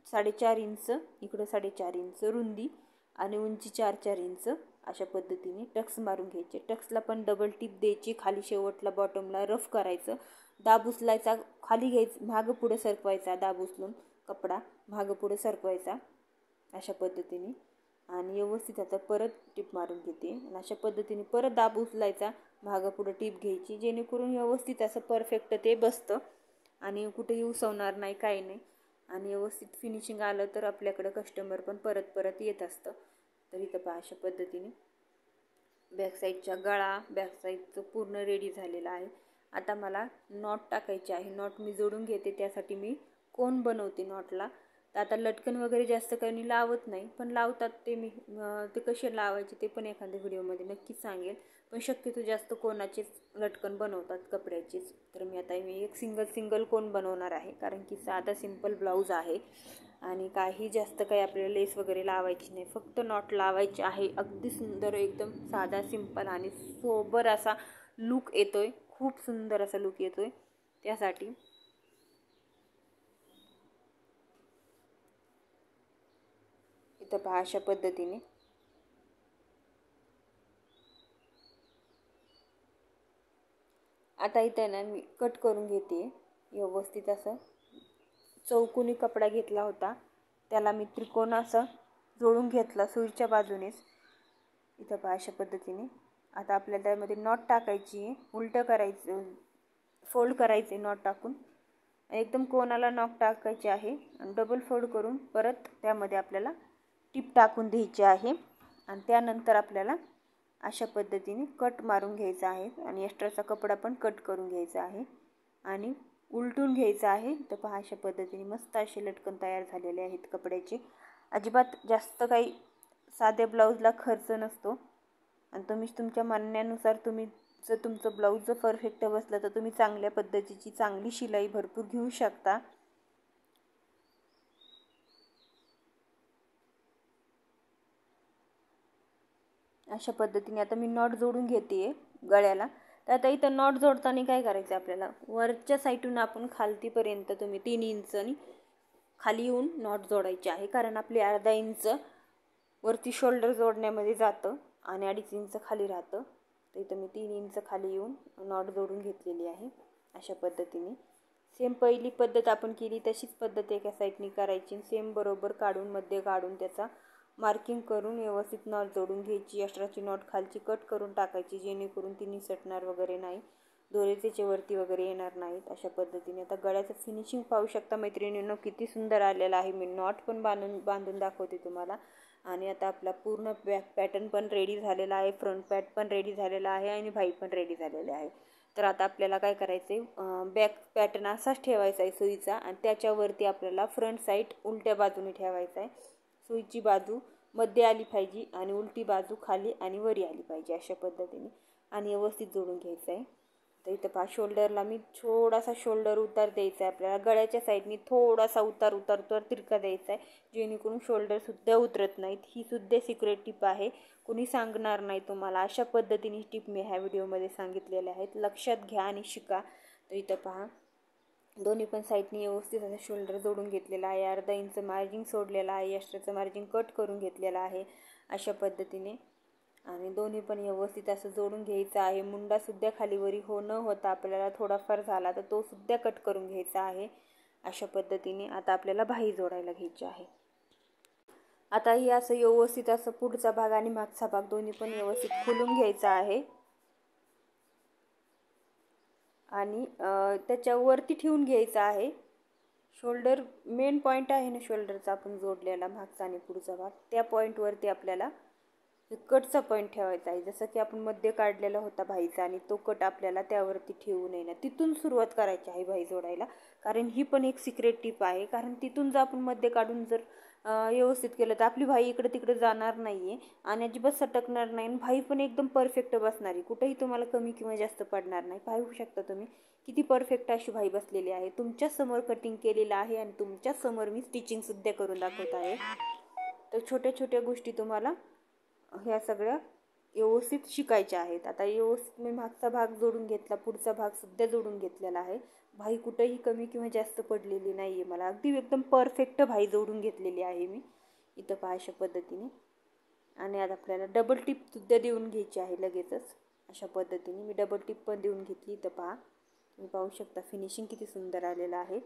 4.5 इंच, इकडं 4.5 इंच रुंदी आणि उंची 4-4 इंच अशा पद्धतीने टक्स मारून घ्यायचे. टक्सला पण डबल टिप द्यायची, खाली शेवटला बॉटमला रफ करायचं, दाब उचलायचा, खाली घ्यायचं, मागं पुढे सरकवायचा, दाब उचलून कपडा मागं पुढे सरकवायचा अशा पद्धतीने. आणि व्यवस्थित आता परत टिप मारून घेते आणि अशा पद्धतीने परत दाब उचलायचा, मागं पुढे टिप घ्यायची, जेणेकरून व्यवस्थित असं परफेक्ट ते बसतं आणि कुठेही उसवणार नाही, काही नाही. आणि व्यवस्थित फिनिशिंग आलं तर आपल्याकडं कस्टमर पण परत परत येत असतं. तर इथं पहा अशा पद्धतीने बॅक साईडचा गळा, बॅक साईडचं पूर्ण रेडी झालेला आहे. आता मला नॉट टाकायचे आहे. नॉट मी जोडून घेते, त्यासाठी मी कोन बनवते नॉटला. तर आता लटकन वगैरे जास्त काही लावत नाही, पण लावतात ते मी ते कसे लावायचे ते पण एखाद्या व्हिडिओमध्ये नक्कीच सांगेल. पण शक्यतो जास्त कोनाचेच लटकन बनवतात कपड्याचेच. तर मी आता एक सिंगल कोन बनवणार आहे, कारण की साधा सिंपल ब्लाऊज आहे आणि काही जास्त काही आपल्याला लेस वगैरे लावायची नाही, फक्त नॉट लावायची आहे. अगदी सुंदर एकदम साधा सिंपल आणि सोबर असा लुक येतोय, खूप सुंदर असा लुक येतोय. त्यासाठी इथं पहा अशा पद्धतीने आता इथं ना मी कट करून घेते व्यवस्थित असं चौकोनी कपडा घेतला होता, त्याला मी त्रिकोण असं जोडून घेतला सुईच्या बाजूनेच. इथं पहा अशा पद्धतीने. आता आपल्याला त्यामध्ये नॉट टाकायची आहे, उलटं करायचं, फोल्ड करायचे नॉट टाकून, एकदम कोणाला नॉट टाकायचे आहे आणि डबल फोल्ड करून परत त्यामध्ये आपल्याला टिप टाकून द्यायची आहे. आणि त्यानंतर आपल्याला अशा पद्धतीने कट मारून घ्यायचा आहे आणि एक्स्ट्राचा कपडा पण कट करून घ्यायचा आहे आणि उलटून घ्यायचं आहे. तर पहा अशा पद्धतीने मस्त असे लटकन तयार झालेले आहेत कपड्याचे. अजिबात जास्त काही साध्या ब्लाऊजला खर्च नसतो आणि तुम्ही तुमच्या म्हणण्यानुसार जर तुमचं ब्लाऊज जर परफेक्ट बसलं तर तुम्ही चांगल्या पद्धतीची चांगली शिलाई भरपूर घेऊ शकता. अशा पद्धतीने आता मी नॉट जोडून घेते गळ्याला. तर आता इथं नॉट जोडताना काय करायचं आपल्याला, वरच्या साईडून आपण खालतीपर्यंत तुम्ही 3 इंचनी खाली येऊन नॉट जोडायचे आहे, कारण आपले अर्धा इंच वरती शोल्डर जोडण्यामध्ये जातं आणि 2.5 इंच खाली राहतं. तर इथं मी 3 इंच खाली येऊन नॉट जोडून घेतलेली आहे. अशा पद्धतीने सेम पहिली पद्धत आपण केली तशीच पद्धत एका साईडनी करायची. सेम बरोबर काढून मध्ये काढून त्याचा मार्किंग करून व्यवस्थित नॉट जोडून घ्यायची. एक्स्ट्राची नॉट खालची कट करून टाकायची, जेणेकरून ती निसटणार वगैरे नाही, दोरे त्याच्या वरती वगैरे येणार नाहीत. अशा पद्धतीने आता गळ्याचं फिनिशिंग पाहू शकता मैत्रिणींनो, किती सुंदर आलेलं आहे. मी नॉट पण बांधून दाखवते तुम्हाला. आणि आता आपला पूर्ण बॅक पॅटर्न पण रेडी झालेला आहे, फ्रंट पॅट पण रेडी झालेला आहे आणि भाई पण रेडी झालेले आहे. तर आता आपल्याला काय करायचं आहे, बॅक पॅटर्न असाच ठेवायचा आहे सुईचा आणि त्याच्यावरती आपल्याला फ्रंट साईड उलट्या बाजूने ठेवायचा आहे. सुईची बाजू मध्ये आली पाहिजे आणि उलटी बाजू खाली आणि वरी आली पाहिजे अशा पद्धतीने आणि व्यवस्थित जोडून घ्यायचं आहे. तर इथं पहा शोल्डरला मी थोडासा शोल्डर उतार द्यायचा आहे आपल्याला, गळ्याच्या साईडनी थोडासा उतार तिरका द्यायचा आहे, जेणेकरून शोल्डरसुद्धा उतरत नाहीत. ही सुद्धा सिक्रेट टिप आहे, कुणी सांगणार नाही तुम्हाला. अशा पद्धतीने टिप मी ह्या व्हिडिओमध्ये सांगितलेल्या आहेत, लक्षात घ्या आणि शिका. तर इथं पहा दोन्ही पण साईडनी व्यवस्थित असं शोल्डर जोडून घेतलेला आहे, अर्धा इंच मार्जिन सोडलेला आहे, एक्स्ट्राचं मार्जिन कट करून घेतलेला आहे अशा पद्धतीने. आणि दोन्ही पण व्यवस्थित असं जोडून घ्यायचं आहे. मुंडासुद्धा खालीवरी न होता आपल्याला थोडाफार झाला तर तो सुद्धा कट करून घ्यायचा आहे अशा पद्धतीने. आता आपल्याला बाही जोडायला घ्यायची आहे. आता ही असं व्यवस्थित असं पुढचा भाग आणि मागचा भाग दोन्ही पण व्यवस्थित खुलून घ्यायचा आहे आणि त्याच्यावरती ठेवून घ्यायचा आहे. शोल्डर मेन पॉईंट आहे ना शोल्डरचा आपण जोडलेला मागचा आणि पुढचा भाग, त्या पॉईंटवरती आपल्याला कटचा पॉईंट ठेवायचा आहे. जसं की आपण मध्ये काढलेला होता भाईचा आणि तो कट आपल्याला त्यावरती ठेवू नये ना, तिथून सुरुवात करायची आहे भाई जोडायला. कारण ही पण एक सिक्रेट टिप आहे, कारण तिथून जर आपण मध्ये काढून जर व्यवस्थित केलं तर आपली भाई इकडे तिकडे जाणार नाही आहे आणि अजिबात सटकणार नाही आणि भाई पण एकदम परफेक्ट बसणार आहे, कुठेही तुम्हाला कमी किंवा जास्त पडणार नाही. पाहू शकता तुम्ही किती परफेक्ट अशी भाई बसलेली आहे. तुमच्या समोर कटिंग केलेलं आहे आणि तुमच्या समोर मी स्टिचिंगसुद्धा करून दाखवत आहे. तर छोट्या छोट्या गोष्टी तुम्हाला ह्या सगळ्या व्यवस्थित शिकायच्या आहेत. आता व्यवस्थित मी मागचा भाग जोडून घेतला, पुढचा भाग सुद्धा जोडून घेतलेला आहे. भाई कुठेही कमी किंवा जास्त पडलेली नाही आहे, मला अगदी एकदम परफेक्ट भाई जोडून घेतलेली आहे मी इथं पहा अशा पद्धतीने. आणि आता आपल्याला डबल टिपसुद्धा देऊन घ्यायची आहे लगेचच अशा पद्धतीने. मी डबल टिप पण देऊन घेतली. इथं पहा तुम्ही पाहू शकता फिनिशिंग किती सुंदर आलेलं आहे.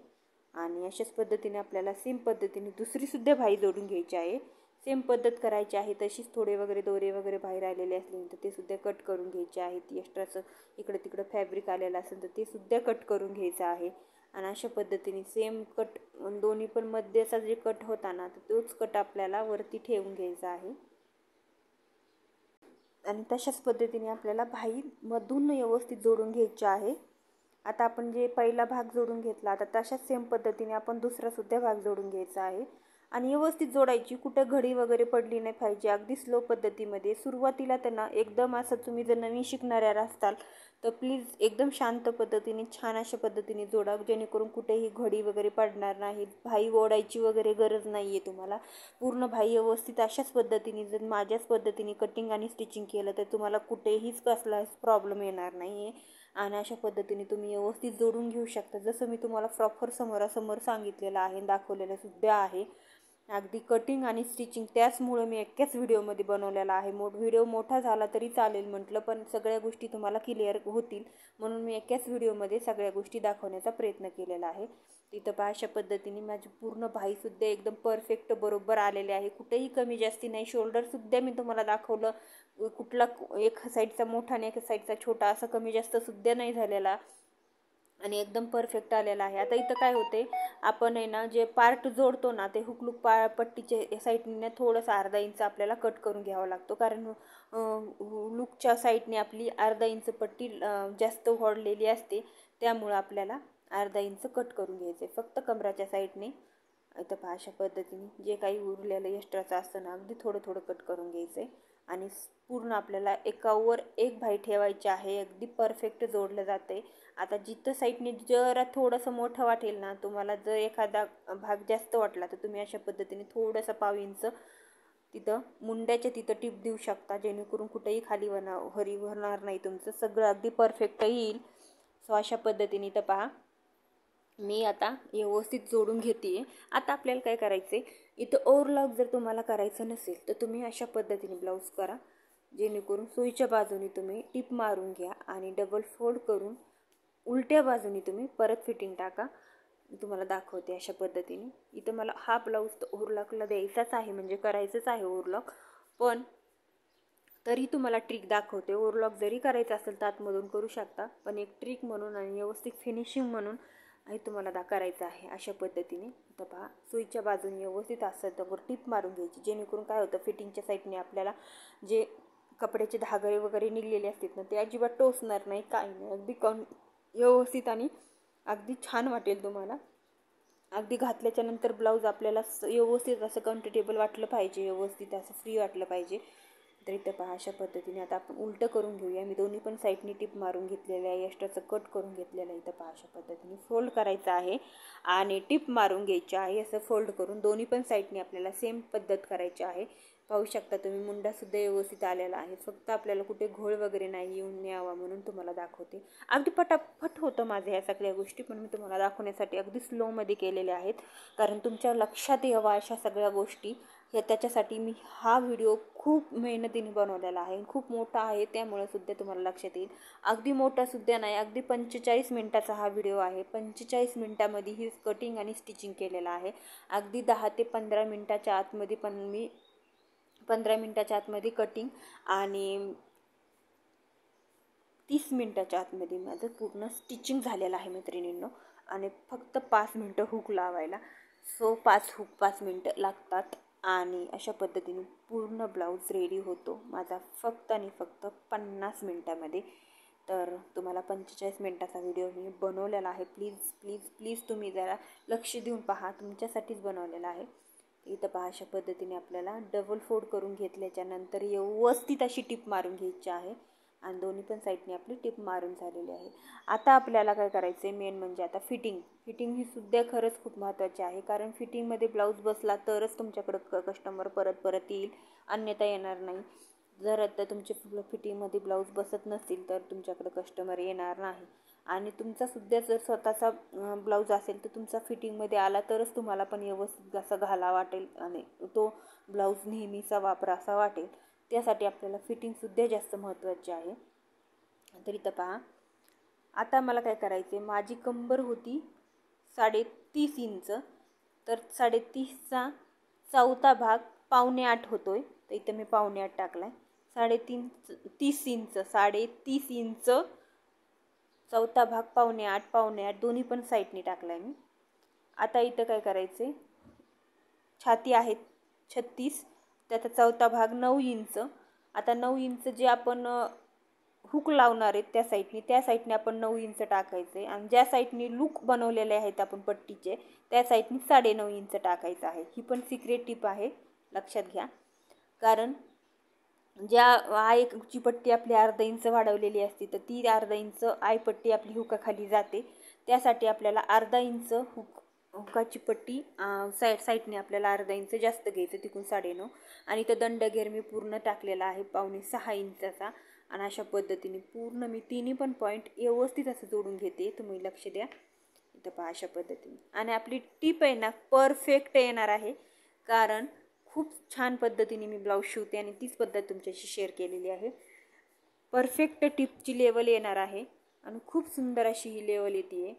आणि अशाच पद्धतीने आपल्याला सेम पद्धतीने दुसरीसुद्धा भाई जोडून घ्यायची आहे. सेम पद्धत करायची आहे तशीच. थोडे वगैरे दोरे वगैरे बाहेर आलेले असले तर ते सुद्धा कट करून घ्यायचे आहे. ती एक्स्ट्राचं इकडं तिकडं फॅब्रिक आलेलं असेल तर ते सुद्धा कट करून घ्यायचं आहे. आणि अशा पद्धतीने सेम कट दोन्ही पण मध्ये असा जे कट होता ना तर तोच कट आपल्याला वरती ठेवून घ्यायचा आहे. आणि तशाच पद्धतीने आपल्याला भाई मधून व्यवस्थित जोडून घ्यायची आहे. आता आपण जे पहिला भाग जोडून घेतला, आता तशाच सेम पद्धतीने आपण दुसरासुद्धा भाग जोडून घ्यायचा आहे आणि व्यवस्थित जोडायची. कुठं घडी वगैरे पडली नाही पाहिजे, अगदी स्लो पद्धतीमध्ये. सुरुवातीला त्यांना एकदम असं तुम्ही जर नवीन शिकणाऱ्या असताल तर प्लीज एकदम शांत पद्धतीने छान अशा पद्धतीने जोडा, जेणेकरून कुठेही घडी वगैरे पडणार नाही. भाई ओढायची वगैरे गरज नाही आहे तुम्हाला. पूर्ण भाई व्यवस्थित अशाच पद्धतीने जर माझ्याच पद्धतीने कटिंग आणि स्टिचिंग केलं तर तुम्हाला कुठेहीच कसलाच प्रॉब्लेम येणार नाही आहे. आणि अशा पद्धतीने तुम्ही व्यवस्थित जोडून घेऊ शकता, जसं मी तुम्हाला प्रॉपर समोरासमोर सांगितलेलं आहे, दाखवलेलं सुद्धा आहे. अगदी कटिंग आणि स्टिचिंग त्याचमुळे मी एकाच व्हिडिओमध्ये बनवलेला आहे. व्हिडिओ मोठा झाला तरी चालेल म्हटलं, पण सगळ्या गोष्टी तुम्हाला क्लिअर होतील म्हणून मी एकाच व्हिडिओमध्ये सगळ्या गोष्टी दाखवण्याचा प्रयत्न केलेला आहे. तिथं पहा अशा पद्धतीने माझी पूर्ण भाईसुद्धा एकदम परफेक्ट बरोबर आलेले आहे, कुठेही कमी जास्ती नाही. शोल्डरसुद्धा मी तुम्हाला दाखवलं, कुठला एक साईडचा मोठा आणि एक साईडचा छोटा असं कमी जास्त सुद्धा नाही झालेला आणि एकदम परफेक्ट आलेला आहे. आता इथं काय होते, आपण आहे ना जे पार्ट जोडतो ना ते हुकलूक पट्टीच्या साईडने थोडंसं अर्धा इंच आपल्याला कट करून घ्यावा लागतो, कारण लूकच्या साईडने आपली अर्धा इंच पट्टी जास्त ओढलेली असते, त्यामुळं आपल्याला अर्धा इंच कट करून घ्यायचं आहे फक्त कमराच्या साईडने. इथं पहा अशा पद्धतीने जे काही उरलेलं एक्स्ट्राचं असतं ना अगदी थोडं थोडं कट करून घ्यायचं आहे आणि पूर्ण आपल्याला एकावर एक भाई ठेवायची आहे. अगदी परफेक्ट जोडलं जाते. आता जिथं साईडने जरा थोडंसं मोठं वाटेल ना तुम्हाला, जर एखादा भाग जास्त वाटला तर तुम्ही अशा पद्धतीने थोडंसं पाव इंच तिथं मुंड्याच्या तिथं टिप देऊ शकता, जेणेकरून कुठेही खाली हरी होणार नाही, तुमचं सगळं अगदी परफेक्ट येईल. सो अशा पद्धतीने तर पहा मी आता व्यवस्थित जोडून घेते. आता आपल्याला काय करायचं आहे, इथं ओव्हरलॉक जर तुम्हाला करायचं नसेल तर तुम्ही अशा पद्धतीने ब्लाऊज करा, जेणेकरून सुईच्या बाजूने तुम्ही टिप मारून घ्या आणि डबल फोल्ड करून उलट्या बाजूने तुम्ही परत फिटिंग टाका. तुम्हाला दाखवते अशा पद्धतीने. इथं मला हा ब्लाऊज तर ओव्हरलॉकला द्यायचाच आहे, म्हणजे करायचंच आहे ओव्हरलॉक, पण तरी तुम्हाला ट्रिक दाखवते. ओव्हरलॉक जरी करायचं असेल तर आतमधून करू शकता, पण एक ट्रिक म्हणून आणि व्यवस्थित फिनिशिंग म्हणून तुम्हाला करायचं आहे अशा पद्धतीने. तर पहा सुईच्या बाजूने व्यवस्थित असं तर टिप मारून घ्यायची, जेणेकरून काय होतं फिटिंगच्या साईडने आपल्याला जे कपड्याचे धागे वगैरे निघलेले असतात ना ते अजिबात टोचणार नाही, काही नाही. अगदी व्यवस्थित आणि अगदी छान वाटेल तुम्हाला. अगदी घातल्याच्या नंतर ब्लाऊज आपल्याला व्यवस्थित असं कम्फर्टेबल वाटलं पाहिजे, व्यवस्थित असं फ्री वाटलं पाहिजे. तर इथं पहा अशा पद्धतीने आता आपण उलटं करून घेऊया. मी दोन्ही पण साईडनी टिप मारून घेतलेलं आहे, एक्स्ट्राचं कट करून घेतलेलं आहे. इथं पहा अशा पद्धतीने फोल्ड करायचं आहे आणि टिप मारून घ्यायची आहे. असं फोल्ड करून दोन्ही पण साईडनी आपल्याला सेम पद्धत करायची आहे. पाहू शकता तुम्ही मुंडासुद्धा व्यवस्थित आलेला आहे, फक्त आपल्याला कुठे घोळ वगैरे नाही येऊन यावा म्हणून तुम्हाला दाखवते. अगदी पटापट होतं माझं ह्या सगळ्या गोष्टी, पण मी तुम्हाला दाखवण्यासाठी अगदी स्लोमध्ये केलेल्या आहेत, कारण तुमच्या लक्षात यावा अशा सगळ्या गोष्टी त्याच्यासाठी मी हा व्हिडिओ खूप मेहनतीने बनवलेला आहे. खूप मोठा आहे त्यामुळे सुद्धा तुम्हाला लक्षात येईल. अगदी मोठा सुद्धा नाही, अगदी 45 मिनिटाचा हा व्हिडिओ आहे. 45 मिनिटामध्ये ही कटिंग आणि स्टिचिंग केलेलं आहे. अगदी 10 ते 15 मिनिटाच्या आतमध्ये पण मी 15 मिनिटाच्या आतमध्ये कटिंग आणि 30 मिनिटाच्या आतमध्ये माझं पूर्ण स्टिचिंग झालेलं आहे मैत्रिणींनो. आणि फक्त 5 मिनटं हुक लावायला. सो 5 मिनटं लागतात आणि अशा पद्धतीने पूर्ण ब्लाऊज रेडी होतो माझा फक्त आणि फक्त 50 मिनटामध्ये. तर तुम्हाला 45 मिनटाचा व्हिडिओ मी बनवलेला आहे. प्लीज प्लीज प्लीज तुम्ही जरा लक्ष देऊन पहा, तुमच्यासाठीच बनवलेला आहे. इथं पहा अशा पद्धतीने आपल्याला डबल फोल्ड करून घेतल्याच्या नंतर व्यवस्थित अशी टिप मारून घ्यायची आहे आणि दोन्ही पण साईडने आपली टिप मारून झालेली आहे. आता आपल्याला काय करायचं आहे, मेन म्हणजे आता फिटिंग ही सुद्धा खरंच खूप महत्त्वाची आहे, कारण फिटिंगमध्ये ब्लाऊज बसला तरच तुमच्याकडं कस्टमर परत येईल, अन्यथा येणार नाही. जर आता तुमचे फिटिंगमध्ये ब्लाऊज बसत नसतील तर तुमच्याकडे कस्टमर येणार नाही. आणि तुमचासुद्धा जर स्वतःचा ब्लाऊज असेल तर तुमचा फिटिंगमध्ये आला तरच तुम्हाला पण व्यवस्थित असं घाला वाटेल आणि तो ब्लाऊज नेहमीचा वापरासा वाटेल. त्यासाठी आपल्याला फिटिंगसुद्धा जास्त महत्त्वाची आहे. तरी तर पहा आता मला काय करायचे, माझी कंबर होती 30.5 इंच, तर 30.5चा चौथा भाग 7.25 होतोय, तर इथं मी 7.25 टाकलाय. 30 इंच चौथा भाग 7.25 दोन्ही पण साईडने टाकलाय मी. आता इथं काय करायचे, छाती आहे 36, त्याचा चौथा भाग 9 इंच. आता 9 इंच जे आपण हुक लावणार आहेत त्या साईडने आपण 9 इंच टाकायचे आणि ज्या साईडने लूक बनवलेले आहेत आपण पट्टीचे त्या साईडने 9.5 इंच टाकायचं आहे. ही पण सिक्रेट टिप आहे, लक्षात घ्या. कारण ज्या आयची पट्टी आपली अर्धा इंच वाढवलेली असते तर ती अर्धा इंच आयपट्टी आपली हुकाखाली जाते, त्यासाठी आपल्याला अर्धा इंच हुकाची पट्टी साईडने आपल्याला अर्धा इंच जास्त घ्यायचं, तिकून 9.5. आणि इथं दंडघेर मी पूर्ण टाकलेला आहे 5.6 इंचाचा. आणि अशा पद्धतीने पूर्ण मी तिन्ही पण पॉईंट व्यवस्थित असं जोडून घेते, तुम्ही लक्ष द्या. इथं पहा अशा पद्धतीने. आणि आपली टिप आहे ना परफेक्ट येणार आहे, कारण खूप छान पद्धतीने मी ब्लाऊज शिवते आणि तीच पद्धत तुमच्याशी शेअर केलेली आहे. परफेक्ट टिपची लेवल येणार आहे आणि खूप सुंदर अशी ही लेवल येते आहे.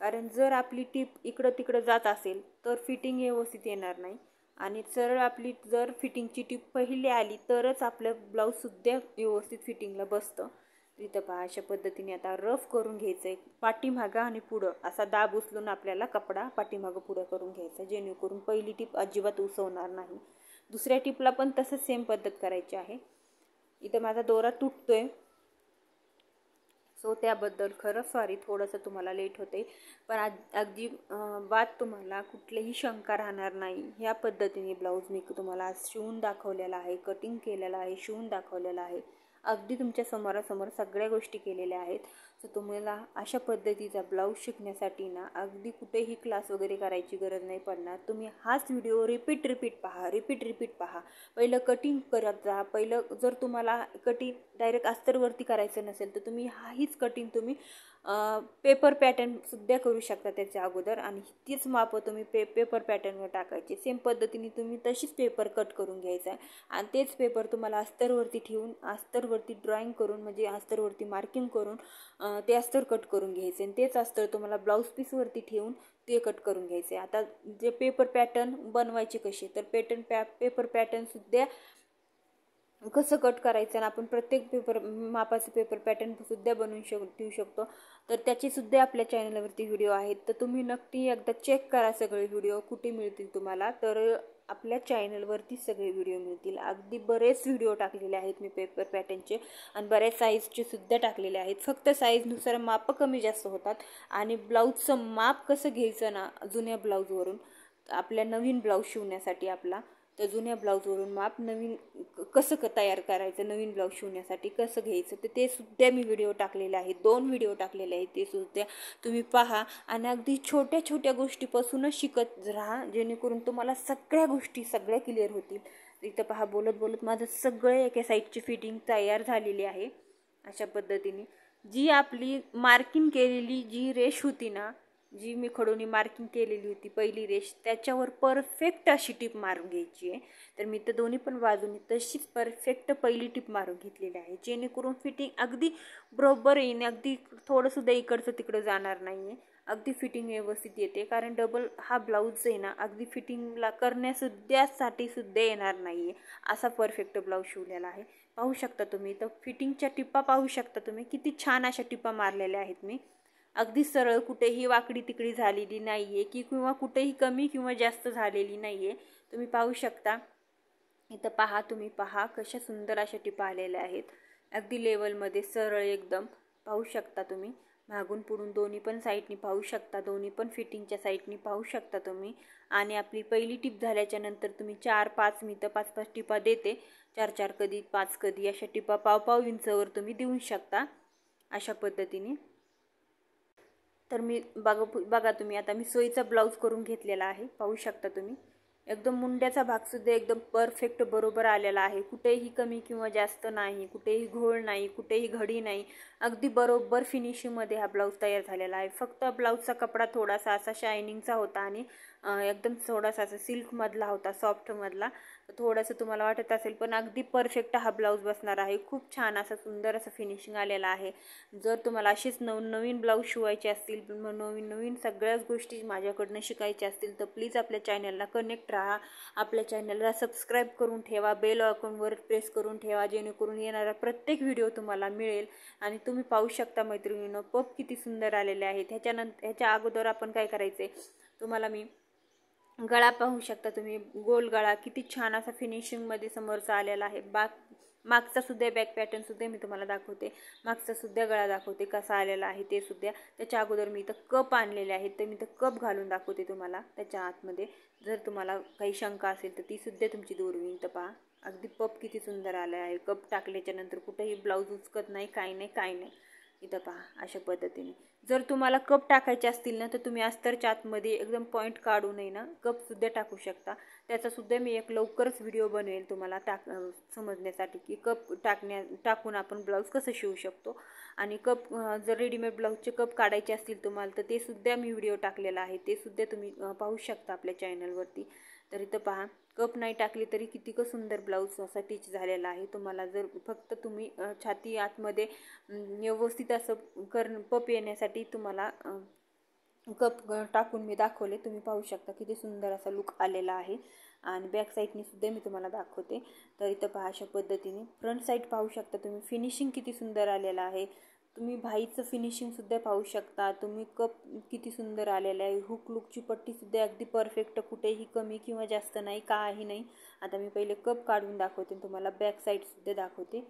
कारण जर आपली टिप इकडं तिकडं जात असेल तर फिटिंग व्यवस्थित येणार नाही आणि सरळ आपली जर फिटिंगची टिप पहिली आली तरच आपलं ब्लाऊजसुद्धा व्यवस्थित फिटिंगला बसतं. इथं पहा अशा पद्धतीने आता रफ करून घ्यायचं आहे. पाठीमागं आणि पुढं असा दाब उचलून आपल्याला कपडा पाठीमागं पुढं करून घ्यायचा, जेणेकरून पहिली टिप अजिबात उसवणार नाही. दुसऱ्या टिपला पण तसंच सेम पद्धत करायची आहे. इथं माझा दोरा तुटतोय, सो त्याबद्दल खरं सॉरी, थोडंसं तुम्हाला लेट होते, पण अगदी बात तुम्हाला कुठलीही शंका राहणार नाही. ह्या पद्धतीने ब्लाऊज मी तुम्हाला आज शिवून दाखवलेला आहे, कटिंग केलेलं आहे, शिवून दाखवलेलं आहे. अगदी तुमच्या समोरासमोर सगळ्या गोष्टी केलेल्या आहेत. सो तुम्हाला अशा पद्धतीचा ब्लाऊज शिकण्यासाठी ना अगदी कुठेही क्लास वगैरे करायची गरज नाही पडणार. तुम्ही हाच व्हिडिओ रिपीट पहा. पहिलं कटिंग करत जा. पहिलं जर तुम्हाला कटिंग डायरेक्ट अस्तरवरती करायचं नसेल तर तुम्ही हीच कटिंग तुम्ही पेपर पॅटर्नसुद्धा करू शकता त्याच्या अगोदर, आणि तीच मापं तुम्ही पेपर पॅटर्नवर टाकायची. सेम पद्धतीने तुम्ही तशीच पेपर कट करून घ्यायचा आहे आणि तेच पेपर तुम्हाला अस्तरवरती ठेवून अस्तरवरती ड्रॉईंग करून म्हणजे अस्तरवरती मार्किंग करून ते अस्तर कट करून घ्यायचे आणि तेच अस्तर तुम्हाला ब्लाऊज पीसवरती ठेवून ते कट करून घ्यायचे. आता जे पेपर पॅटर्न बनवायचे कसे, तर पेपर पॅटर्नसुद्धा कसं कट करायचं आणि आपण प्रत्येक पेपर मापाचं पेपर पॅटर्नसुद्धा बनवून ठेवू शकतो. तर त्याचीसुद्धा आपल्या चॅनलवरती व्हिडिओ आहेत, तर तुम्ही नक्की एकदा चेक करा. सगळे व्हिडिओ कुठे मिळतील तुम्हाला, तर आपल्या चॅनलवरती सगळे व्हिडिओ मिळतील. अगदी बरेच व्हिडिओ टाकलेले आहेत मी पेपर पॅटर्नचे आणि बऱ्याच साईजचे सुद्धा टाकलेले आहेत. फक्त साईजनुसार मापं कमी जास्त होतात आणि ब्लाऊजचं माप कसं घ्यायचं ना जुन्या ब्लाऊजवरून आपल्या नवीन ब्लाऊज शिवण्यासाठी आपला, तर जुन्या ब्लाऊजवरून माप नवीन कसं तयार करायचं, नवीन ब्लाऊज शिवण्यासाठी कसं घ्यायचं, तर ते सुद्धा मी व्हिडिओ टाकलेले आहेत. 2 व्हिडिओ टाकलेले आहेत, ते सुद्धा तुम्ही पहा आणि अगदी छोट्या छोट्या गोष्टीपासूनच शिकत राहा, जेणेकरून तुम्हाला सगळ्या गोष्टी सगळ्या क्लिअर होतील. इथं पहा बोलत बोलत माझं सगळे एका साईडची फिटिंग तयार झालेली आहे. अशा पद्धतीने जी आपली मार्किंग केलेली जी रेष होती ना, जी मी खडूनी मार्किंग केलेली होती पहिली रेष, त्याच्यावर परफेक्ट अशी टिप मारून घ्यायची आहे. तर मी तर दोन्ही पण बाजूनी तशीच परफेक्ट पहिली टिप मारून घेतलेली आहे, जेणेकरून फिटिंग अगदी बरोबर येईन. अगदी थोडंसुद्धा इकडचं तिकडं जाणार नाही आहे, अगदी फिटिंग व्यवस्थित येते. कारण डबल हा ब्लाऊज आहे ना अगदी फिटिंगला करण्यासाठी सुद्धा येणार नाही आहे, असा परफेक्ट ब्लाऊज शिवलेला आहे. पाहू शकता तुम्ही, तर फिटिंगच्या टिपा पाहू शकता तुम्ही, किती छान अशा टिपा मारलेल्या आहेत मी. अगदी सरळ, कुठेही वाकडी तिकडी झालेली नाही आहे की किंवा कुठेही कमी किंवा जास्त झालेली नाही आहे. तुम्ही पाहू शकता. इथं पहा, तुम्ही पहा कशा सुंदर अशा टिपा आलेल्या आहेत, अगदी लेवलमध्ये सरळ एकदम. पाहू शकता तुम्ही, मागून पुढून दोन्ही पण साईडनी पाहू शकता, दोन्ही पण फिटिंगच्या साईडनी पाहू शकता तुम्ही. आणि आपली पहिली टिप झाल्याच्या नंतर तुम्ही 4-5 मी तर 5-5 टिपा देते, 4-4 कधी 5 कधी अशा टिपा पाव इंचावर तुम्ही देऊ शकता अशा पद्धतीने. तर मी बघा तुम्ही, आता मी सोयीचा ब्लाऊज करून घेतलेला आहे, पाहू शकता तुम्ही. एकदम मुंड्याचा भागसुद्धा एकदम परफेक्ट बरोबर आलेला आहे, कुठेही कमी किंवा जास्त नाही, कुठेही घोळ नाही, कुठेही घडी नाही, अगदी बरोबर फिनिशिंगमध्ये हा ब्लाऊज तयार झालेला आहे. फक्त ब्लाऊजचा कपडा थोडासा असा शायनिंगचा होता आणि एकदम थोडासा असा सिल्कमधला होता, सॉफ्टमधला. थोडंसं तुम्हाला वाटत असेल, पण अगदी परफेक्ट हा ब्लाऊज बसणार आहे. खूप छान असा सुंदर असं फिनिशिंग आलेलं आहे. जर तुम्हाला असेच नवीन ब्लाऊज शिवायचे असतील, नवीन सगळ्याच गोष्टी माझ्याकडनं शिकायच्या असतील, तर प्लीज आपल्या चॅनलला कनेक्ट राहा. आपल्या चॅनलला सबस्क्राईब करून ठेवा, बेल आयकॉनवर प्रेस करून ठेवा, जेणेकरून येणारा प्रत्येक व्हिडिओ तुम्हाला मिळेल. आणि तुम्ही पाहू शकता मैत्रिणींनो, पप किती सुंदर आलेले आहेत. ह्याच्या अगोदर आपण काय करायचे, तुम्हाला मी गळा पाहू शकता तुम्ही, गोल गळा किती छान असा फिनिशिंगमध्ये समोरचा आलेला आहे. मागचा सुद्धा बॅक पॅटर्न सुद्धा मी तुम्हाला दाखवते, मागचा सुद्धा गळा दाखवते कसा आलेला आहे ते सुद्धा. त्याच्या अगोदर मी इथं कप आणलेले आहेत, तर मी इथं कप घालून दाखवते तुम्हाला त्याच्या आतमध्ये. जर तुम्हाला काही शंका असेल तर ती सुद्धा तुमची दूर होईल. तर पहा अगदी पप किती सुंदर आला आहे. कप टाकल्याच्या नंतर कुठेही ब्लाऊज उचकत नाही, काही नाही. इथं पहा अशा पद्धतीने. जर तुम्हाला कप टाकायचे असतील ना, तर तुम्ही अस्तरच्या आतमध्ये एकदम पॉईंट काढू नये ना कपसुद्धा टाकू शकता. त्याचासुद्धा मी एक लवकरच व्हिडिओ बनवेल तुम्हाला समजण्यासाठी की कप टाकून आपण ब्लाऊज कसं शिवू शकतो. आणि कप जर रेडीमेड ब्लाऊजचे कप काढायचे असतील तुम्हाला, तर ते सुद्धा मी व्हिडिओ टाकलेला आहे, ते सुद्धा तुम्ही पाहू शकता आपल्या चॅनलवरती. तर इथं पहा कप नाही टाकली तरी किती सुंदर ब्लाऊज असा टिच झालेला आहे. तुम्हाला जर फक्त तुम्ही छाती आतमध्ये व्यवस्थित असं पप येण्यासाठी तुम्हाला कप टाकून मी दाखवले. तुम्ही पाहू शकता किती सुंदर असा लुक आलेला आहे. आणि बॅक साईडनी सुद्धा मी तुम्हाला दाखवते. तर इथं पहा अशा पद्धतीने फ्रंट साईड पाहू शकता तुम्ही. फिनिशिंग किती सुंदर आलेलं आहे. तुम्ही भाईचं फिनिशिंगसुद्धा पाहू शकता. तुम्ही कप किती सुंदर आलेला आहे. हुक लुकची पट्टीसुद्धा अगदी परफेक्ट, कुठेही कमी किंवा जास्त नाही, काही नाही. आता मी पहिले कप काढून दाखवते, तुम्हाला बॅक साईडसुद्धा दाखवते.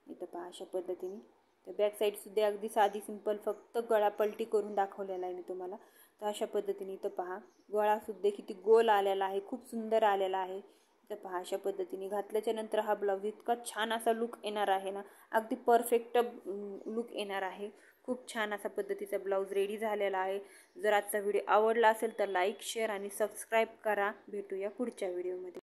इथं पहा अशा पद्धतीने. तर बॅक साईडसुद्धा अगदी साधी सिंपल, फक्त गळा पलटी करून दाखवलेला आहे मी तुम्हाला. तर अशा पद्धतीने इथं पहा गळासुद्धा किती गोल आलेला आहे, खूप सुंदर आलेला आहे. तर पहा अशा पद्धतीने घातल्याच्या नंतर हा ब्लाऊज इतका छान असा लुक येणार आहे ना, अगदी परफेक्ट लुक येणार आहे. खूप छान असा पद्धतीचा ब्लाऊज रेडी झालेला आहे. जर आजचा व्हिडिओ आवडला असेल तर लाईक, शेअर आणि सबस्क्राईब करा. भेटूया पुढच्या व्हिडिओमध्ये.